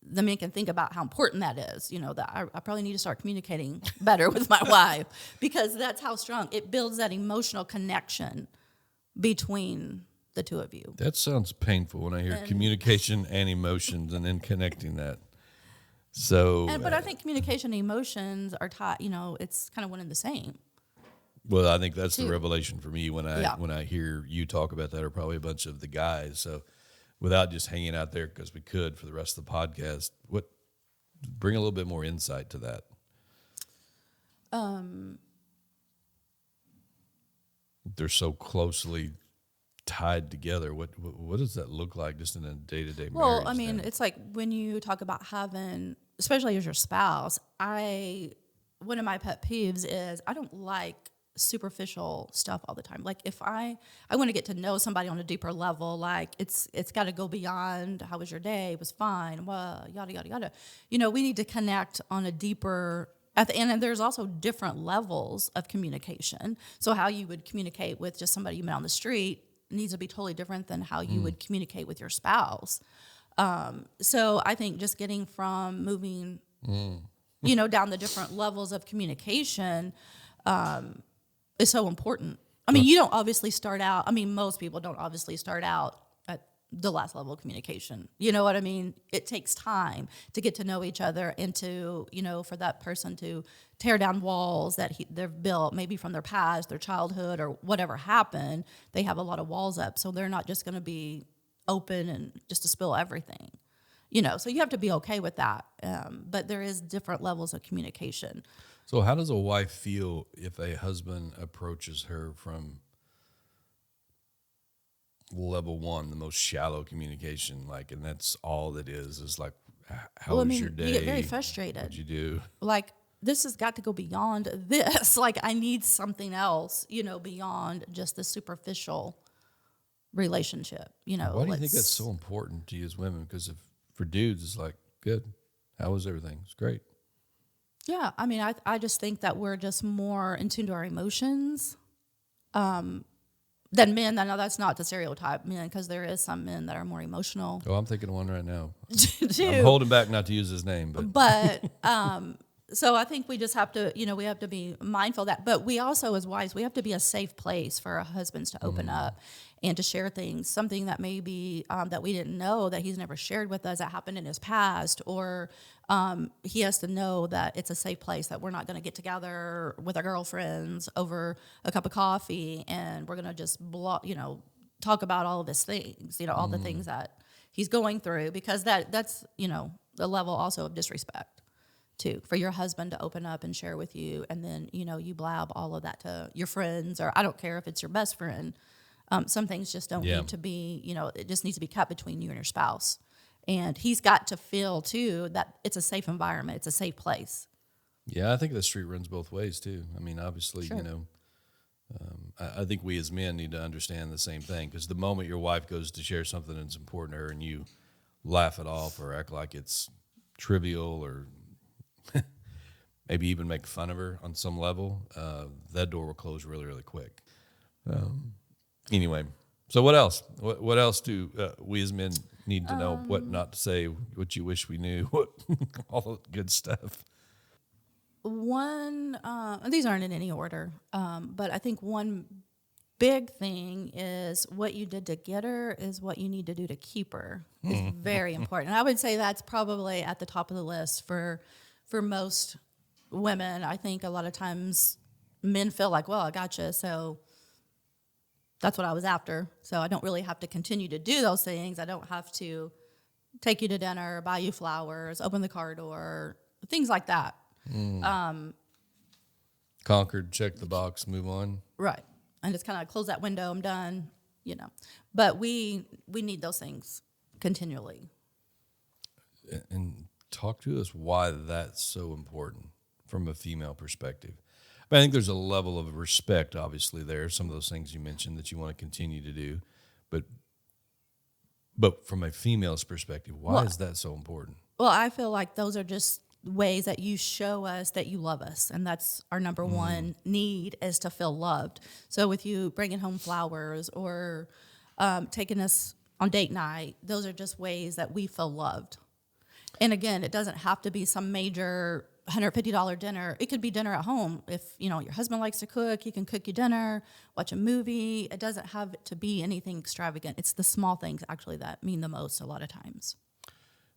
the men can think about how important that is, that I probably need to start communicating better with my wife, because that's how strong it builds that emotional connection between the two of you. That sounds painful when I hear communication and emotions and then connecting that. So, but I think communication and emotions are taught, it's kind of one and the same. Well, I think that's the revelation for me when I hear you talk about that, or probably a bunch of the guys. So without just hanging out there, because we could for the rest of the podcast, bring a little bit more insight to that. They're so closely tied together. What does that look like just in a day-to-day marriage? Well, I mean, it's like when you talk about having, especially as your spouse, one of my pet peeves is I don't like superficial stuff all the time. Like if I want to get to know somebody on a deeper level, like it's got to go beyond how was your day, it was fine, well, yada, yada, yada. We need to connect on a deeper at the end, and there's also different levels of communication. So how you would communicate with just somebody you met on the street needs to be totally different than how you would communicate with your spouse. So I think just getting from moving, down the different levels of communication is so important. I mean, you don't obviously start out, most people don't obviously start out at the last level of communication. You know what I mean? It takes time to get to know each other and to, for that person to tear down walls that they've built, maybe from their past, their childhood, or whatever happened. They have a lot of walls up, so they're not just going to be open and just to spill everything. So you have to be okay with that. But there is different levels of communication. So how does a wife feel if a husband approaches her from level one, the most shallow communication, and that's all that is like, how was your day? You get very frustrated. What'd you do? Like, this has got to go beyond this. Like, I need something else, beyond just the superficial relationship. Why do you think that's so important to you as women? Because for dudes, it's like, good. How was everything? It's great. Yeah, I just think that we're just more in tune to our emotions than men. I know that's not the stereotype, men, because there is some men that are more emotional. Oh, I'm thinking of one right now. Too. I'm holding back not to use his name, but So I think we just have to, we have to be mindful of that. But we also, as wives, we have to be a safe place for our husbands to open up and to share things, something that maybe that we didn't know that he's never shared with us that happened in his past, or he has to know that it's a safe place, that we're not going to get together with our girlfriends over a cup of coffee and we're going to just talk about all of his things, all the things that he's going through, because that's the level also of disrespect too, for your husband to open up and share with you, and then you blab all of that to your friends, or I don't care if it's your best friend. Some things just don't Yeah. need to be, it just needs to be kept between you and your spouse. And he's got to feel too that it's a safe environment, it's a safe place. Yeah, I think the street runs both ways too. I mean, obviously, Sure. I think we as men need to understand the same thing, because the moment your wife goes to share something that's important to her and you laugh it off or act like it's trivial, or maybe even make fun of her on some level, that door will close really, really quick. Anyway, so what else? What else do we as men need to know? What not to say? What you wish we knew? What all the good stuff? One, these aren't in any order, but I think one big thing is what you did to get her is what you need to do to keep her is very important. And I would say that's probably at the top of the list for most women. I think a lot of times men feel like, well, I gotcha, so that's what I was after. So I don't really have to continue to do those things. I don't have to take you to dinner, buy you flowers, open the car door, things like that. Conquered, check the box, move on. Right. And just kind of close that window, I'm done. But we need those things continually. And talk to us why that's so important from a female perspective. But I think there's a level of respect, obviously, there. Some of those things you mentioned that you want to continue to do, but from a female's perspective, why is that so important? Well, I feel like those are just ways that you show us that you love us, and that's our number one need, is to feel loved. So with you bringing home flowers or taking us on date night, those are just ways that we feel loved. And again, it doesn't have to be some major $150 dinner. It could be dinner at home. If your husband likes to cook, he can cook you dinner, watch a movie. It doesn't have to be anything extravagant. It's the small things actually that mean the most a lot of times.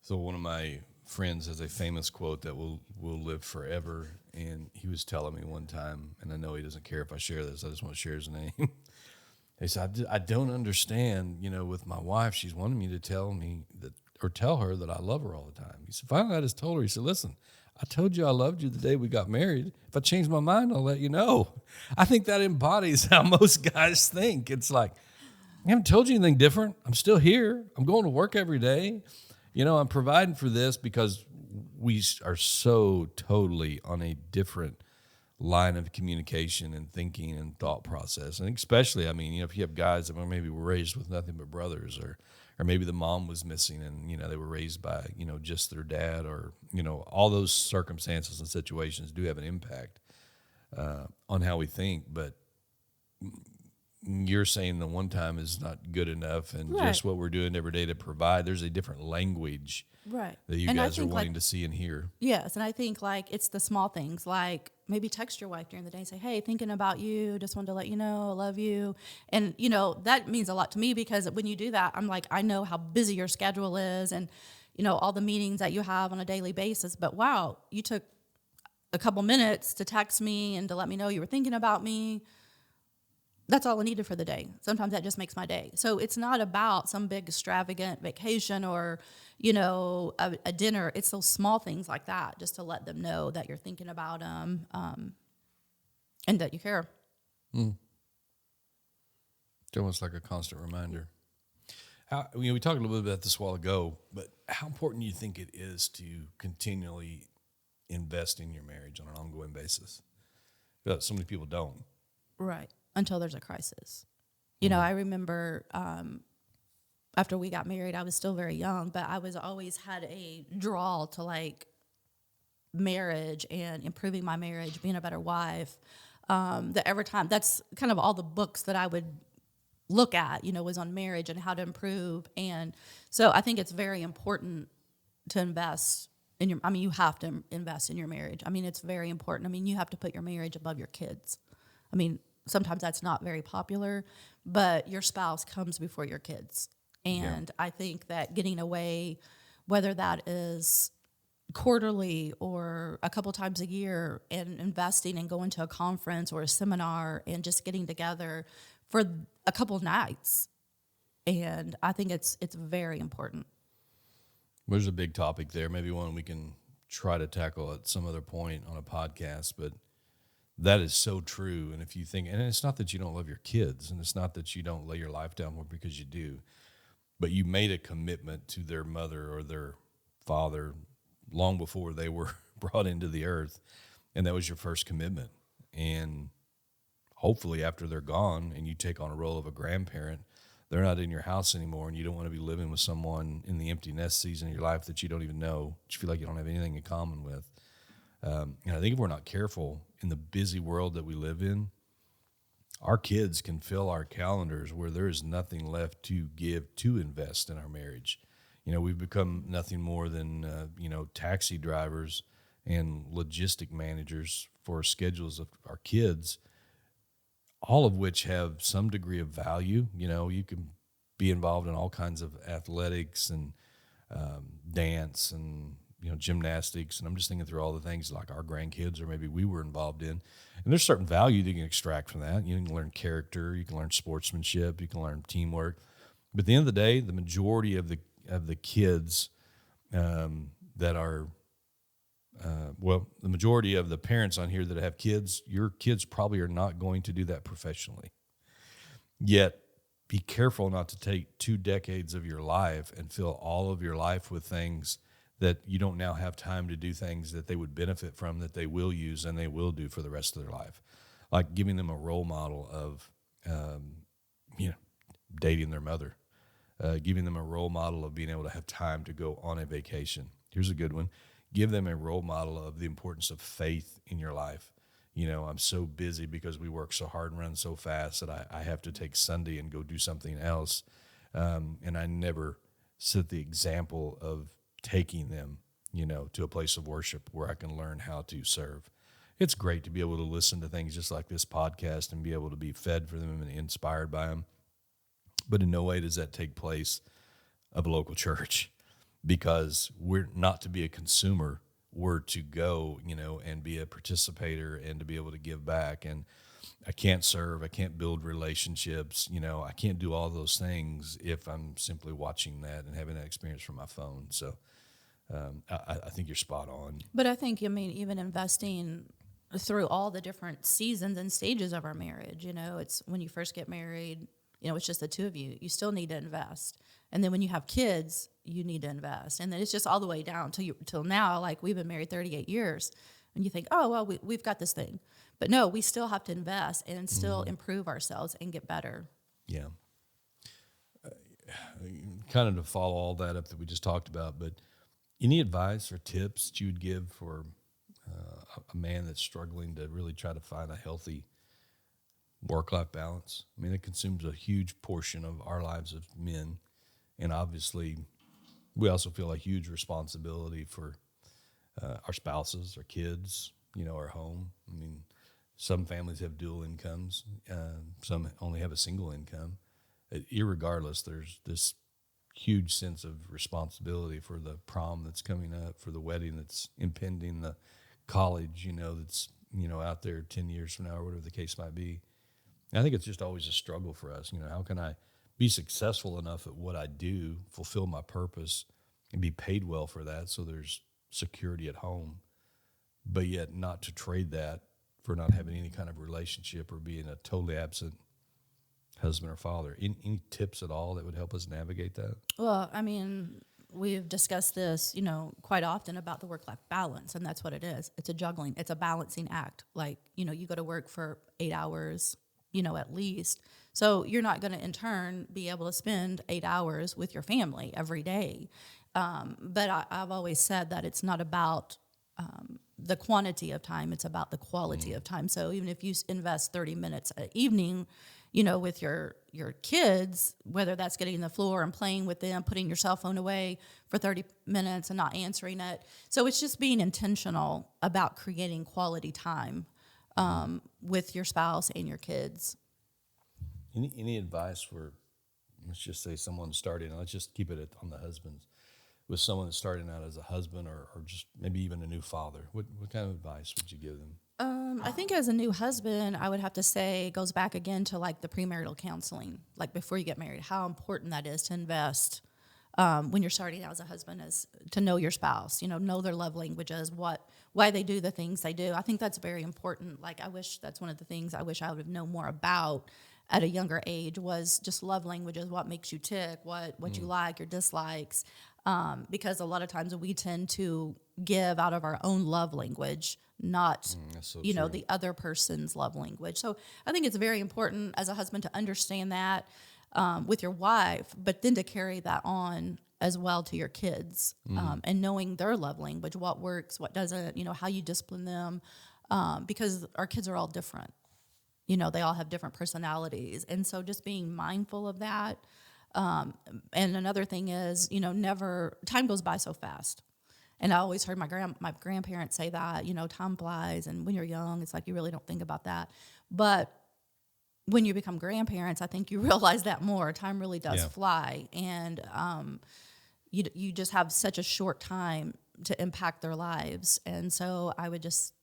So one of my friends has a famous quote that will live forever, and he was telling me one time, and I know he doesn't care if I share this, I just want to share his name. He said, I don't understand, with my wife, she's wanting me to tell her that I love her all the time. He said, finally I just told her, he said, listen, I told you I loved you the day we got married. If I change my mind, I'll let you know. I think that embodies how most guys think. It's like, I haven't told you anything different. I'm still here. I'm going to work every day. I'm providing for this because we are so totally on a different line of communication and thinking and thought process. And especially, if you have guys that maybe were raised with nothing but brothers, or maybe the mom was missing and, they were raised by, just their dad, or, all those circumstances and situations do have an impact on how we think. But you're saying the one time is not good enough, and Right. just what we're doing every day to provide, there's a different language Right. that you And I guys are think, wanting to see and hear. Yes, and I think it's the small things, like maybe text your wife during the day and say, hey, thinking about you, just wanted to let you know I love you. And, that means a lot to me, because when you do that, I'm like, I know how busy your schedule is and, all the meetings that you have on a daily basis. But wow, you took a couple minutes to text me and to let me know you were thinking about me. That's all I needed for the day. Sometimes that just makes my day. So it's not about some big extravagant vacation or, a dinner. It's those small things like that, just to let them know that you're thinking about them and that you care. It's almost like a constant reminder. We talked a little bit about this a while ago, but how important do you think it is to continually invest in your marriage on an ongoing basis? Because so many people don't. Right. Until there's a crisis. I remember after we got married, I was still very young, but I was always had a draw to marriage and improving my marriage, being a better wife. That every time, that's kind of all the books that I would look at, was on marriage and how to improve. And so I think it's very important to invest you have to invest in your marriage. I mean, it's very important. I mean, you have to put your marriage above your kids. I mean, sometimes that's not very popular, but your spouse comes before your kids. And I think that getting away, whether that is quarterly or a couple times a year, and investing and going to a conference or a seminar and just getting together for a couple nights. And I think it's very important. There's a big topic there, maybe one we can try to tackle at some other point on a podcast, but that is so true. And if you think, and it's not that you don't love your kids, and it's not that you don't lay your life down for, because you do, but you made a commitment to their mother or their father long before they were brought into the earth, and that was your first commitment. And hopefully after they're gone and you take on a role of a grandparent, they're not in your house anymore, and you don't want to be living with someone in the empty nest season of your life that you don't even know, that you feel like you don't have anything in common with. And I think if we're not careful in the busy world that we live in, our kids can fill our calendars where there is nothing left to give, to invest in our marriage. We've become nothing more than, taxi drivers and logistic managers for schedules of our kids, all of which have some degree of value. You can be involved in all kinds of athletics and dance and, gymnastics. And I'm just thinking through all the things like our grandkids or maybe we were involved in. And there's certain value that you can extract from that. You can learn character, you can learn sportsmanship, you can learn teamwork. But at the end of the day, the majority of the kids that are, the majority of the parents on here that have kids, your kids probably are not going to do that professionally. Yet, be careful not to take 2 decades of your life and fill all of your life with things that you don't now have time to do, things that they would benefit from, that they will use and they will do for the rest of their life. Like giving them a role model of, dating their mother, giving them a role model of being able to have time to go on a vacation. Here's a good one. Give them a role model of the importance of faith in your life. I'm so busy because we work so hard and run so fast that I have to take Sunday and go do something else. And I never set the example of taking them, to a place of worship where I can learn how to serve. It's great to be able to listen to things just like this podcast and be able to be fed for them and inspired by them. But in no way does that take place of a local church, because we're not to be a consumer. We're to go, and be a participator and to be able to give back. And I can't serve, I can't build relationships, I can't do all those things if I'm simply watching that and having that experience from my phone. So I think you're spot on. But I think, even investing through all the different seasons and stages of our marriage, it's when you first get married, it's just the two of you. You still need to invest. And then when you have kids, you need to invest. And then it's just all the way down till now. Like, we've been married 38 years. And you think, oh, well, we've got this thing. But no, we still have to invest and still improve ourselves and get better. Yeah. Kind of to follow all that up that we just talked about, but any advice or tips that you would give for a man that's struggling to really try to find a healthy work-life balance? I mean, it consumes a huge portion of our lives as men. And obviously, we also feel a huge responsibility for our spouses, our kids, our home. I mean, some families have dual incomes. Some only have a single income. Irregardless, there's this huge sense of responsibility for the prom that's coming up, for the wedding that's impending, the college, that's, out there 10 years from now or whatever the case might be. And I think it's just always a struggle for us. How can I be successful enough at what I do, fulfill my purpose, and be paid well for that so there's security at home, but yet not to trade that for not having any kind of relationship or being a totally absent husband or father. Any tips at all that would help us navigate that? Well, we've discussed this, quite often about the work-life balance, and that's what it is. It's a juggling. It's a balancing act. Like, you go to work for 8 hours, at least. So you're not going to, in turn, be able to spend 8 hours with your family every day. But I've always said that it's not about the quantity of time. It's about the quality of time. So even if you invest 30 minutes an evening, with your your kids, whether that's getting on the floor and playing with them, putting your cell phone away for 30 minutes and not answering it. So it's just being intentional about creating quality time with your spouse and your kids. Any advice for, let's just say someone starting, let's just keep it on the husbands, with someone that's starting out as a husband or just maybe even a new father? What kind of advice would you give them? I think as a new husband, I would have to say it goes back again to like the premarital counseling, like before you get married, how important that is to invest when you're starting out as a husband, is to know your spouse, know their love languages, why they do the things they do. I think that's very important. Like, I wish that's one of the things I wish I would have known more about at a younger age, was just love languages, what makes you tick, what you like, your dislikes. Because a lot of times we tend to give out of our own love language, not That's so true. true. The other person's love language. So I think it's very important as a husband to understand that with your wife, but then to carry that on as well to your kids, and knowing their love language, what works, what doesn't, how you discipline them, because our kids are all different. They all have different personalities, and so just being mindful of that. And another thing is, never, time goes by so fast. And I always heard my grandparents say that, time flies, and when you're young, it's like you really don't think about that. But when you become grandparents, I think you realize that more. Time really does fly, and you just have such a short time to impact their lives. And so I would just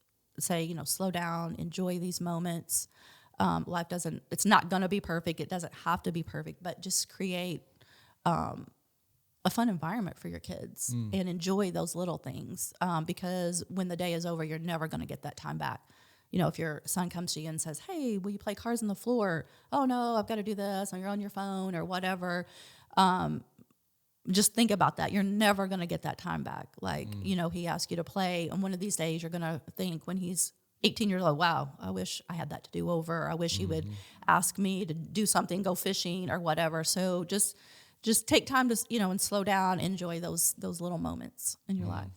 say, slow down, enjoy these moments. Life it's not going to be perfect. It doesn't have to be perfect, but just create a fun environment for your kids and enjoy those little things, because when the day is over, you're never going to get that time back. If your son comes to you and says, hey, will you play cards on the floor? Oh, no, I've got to do this, or you're on your phone or whatever. Just think about that. You're never going to get that time back. Like, he asked you to play, and one of these days you're going to think when he's 18 years old, wow, I wish I had that to do over. I wish he would ask me to do something, go fishing or whatever. So just take time to, and slow down, enjoy those little moments in your life.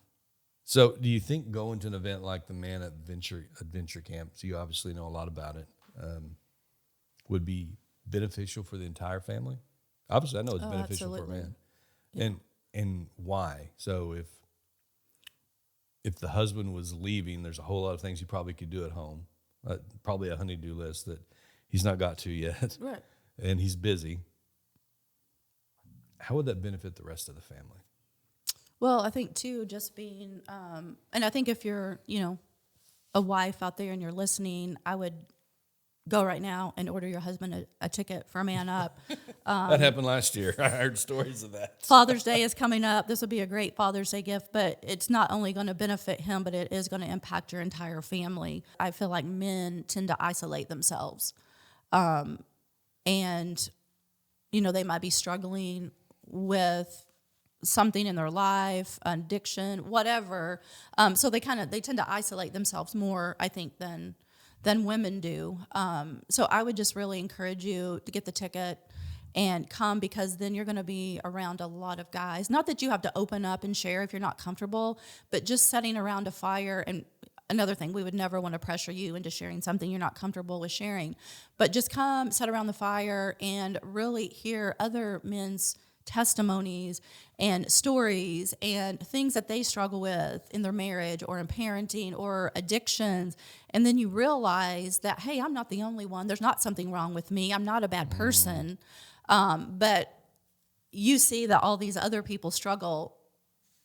So do you think going to an event like the Man Adventure Camp, so you obviously know a lot about it, would be beneficial for the entire family? Obviously, I know it's beneficial absolutely. for a man. Yeah. And why? So if the husband was leaving, there's a whole lot of things he probably could do at home, probably a honey-do list that he's not got to yet, Right. and he's busy. How would that benefit the rest of the family? Well, I think too, just being, and I think if you're, a wife out there and you're listening, I would go right now and order your husband a ticket for Man Up. That happened last year. I heard stories of that. Father's Day is coming up. This would be a great Father's Day gift, but it's not only going to benefit him, but it is going to impact your entire family. I feel like men tend to isolate themselves. And, they might be struggling with something in their life, addiction, whatever. So they tend to isolate themselves more, I think, than women do. So I would just really encourage you to get the ticket and come, because then you're going to be around a lot of guys. Not that you have to open up and share if you're not comfortable, but just sitting around a fire. And another thing, we would never want to pressure you into sharing something you're not comfortable with sharing. But just come, sit around the fire, and really hear other men's testimonies and stories and things that they struggle with in their marriage or in parenting or addictions. And then you realize that, hey, I'm not the only one. There's not something wrong with me. I'm not a bad person. But you see that all these other people struggle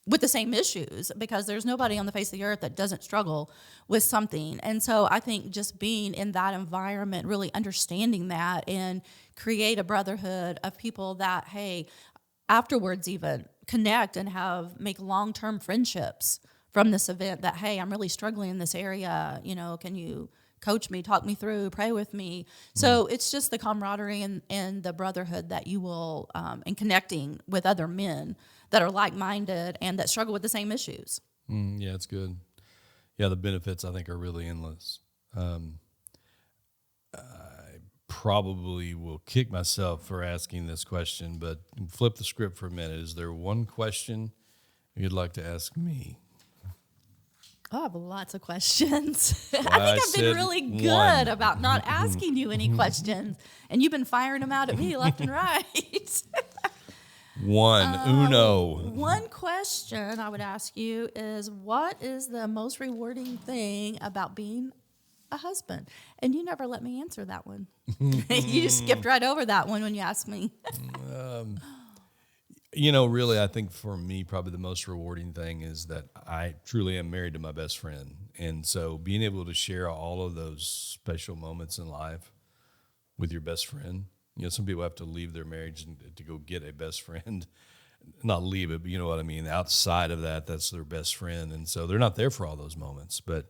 with the same issues, because there's nobody on the face of the earth that doesn't struggle with something. And so I think just being in that environment, really understanding that, and create a brotherhood of people that, hey, afterwards even connect and make long-term friendships from this event, that, hey, I'm really struggling in this area. Can you coach me, talk me through, pray with me? So it's just the camaraderie and the brotherhood that you will, and connecting with other men that are like-minded and that struggle with the same issues. Yeah, it's good. Yeah, the benefits, I think, are really endless. I probably will kick myself for asking this question, but flip the script for a minute. Is there one question you'd like to ask me? I have lots of questions. I think I I've been said really one. good about not asking you any questions, and you've been firing them out at me left and right. Uno. One question I would ask you is, what is the most rewarding thing about being a husband? And you never let me answer that one. You just skipped right over that one when you asked me. Really, I think for me, probably the most rewarding thing is that I truly am married to my best friend. And so being able to share all of those special moments in life with your best friend, some people have to leave their marriage to go get a best friend. Not leave it, but you know what I mean? Outside of that, that's their best friend. And so they're not there for all those moments. But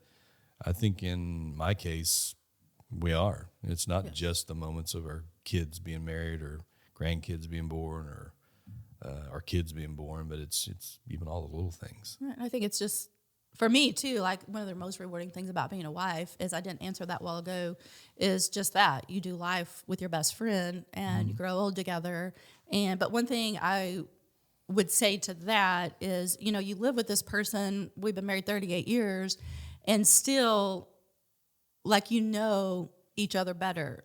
I think in my case, we are. It's not just the moments of our kids being married or grandkids being born or our kids being born, but it's even all the little things. Right. I think it's just, for me too, like one of the most rewarding things about being a wife is, I didn't answer that while ago, is just that you do life with your best friend and you grow old together. But one thing I would say to that is, you live with this person, we've been married 38 years, and still, like, each other better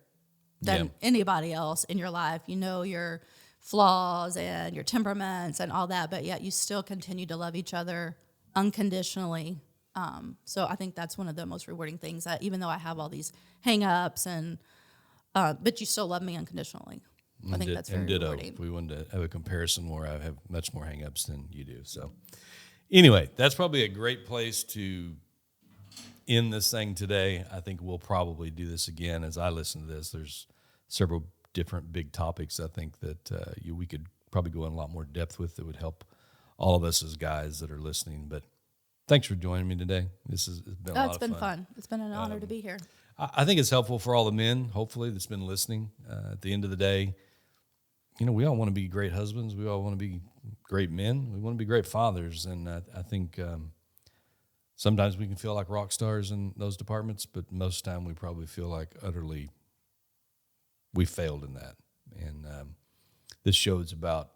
than anybody else in your life. Your flaws and your temperaments and all that, but yet you still continue to love each other unconditionally. So I think that's one of the most rewarding things, that even though I have all these hang-ups but you still love me unconditionally. I think that's very rewarding. If we wanted to have a comparison where I have much more hang-ups than you do. So anyway, that's probably a great place to end this thing today. I think we'll probably do this again. As I listen to this, there's several different big topics I think that we could probably go in a lot more depth with that would help all of us as guys that are listening. But thanks for joining me today. It's been a lot of fun. It's been fun. It's been an honor to be here. I think it's helpful for all the men, hopefully, that's been listening. At the end of the day, we all want to be great husbands. We all want to be great men. We want to be great fathers. And I think sometimes we can feel like rock stars in those departments, but most of the time we probably feel like utterly we failed in that. And this show is about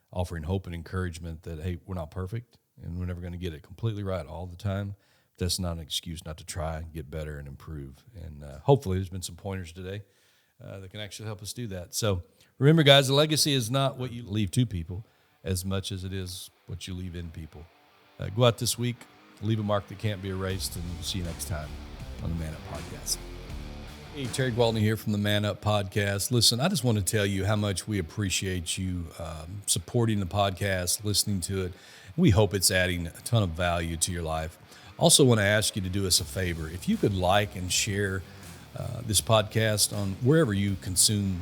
offering hope and encouragement that, hey, we're not perfect and we're never going to get it completely right all the time. But that's not an excuse not to try, get better, and improve. And hopefully there's been some pointers today that can actually help us do that. So remember, guys, the legacy is not what you leave to people as much as it is what you leave in people. Go out this week, leave a mark that can't be erased, and we'll see you next time on the Man Up Podcast. Hey, Terry Gwaltney here from the Man Up Podcast. Listen, I just want to tell you how much we appreciate you supporting the podcast, listening to it. We hope it's adding a ton of value to your life. Also want to ask you to do us a favor. If you could like and share this podcast on wherever you consume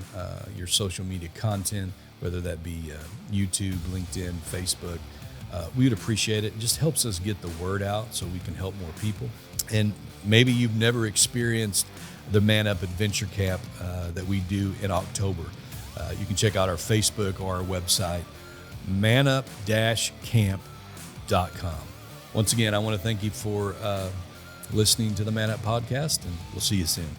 your social media content, whether that be YouTube, LinkedIn, Facebook, we would appreciate it. It just helps us get the word out so we can help more people. And maybe you've never experienced the Man Up Adventure Camp that we do in October. You can check out our Facebook or our website, manup-camp.com. Once again, I want to thank you for listening to the Man Up Podcast, and we'll see you soon.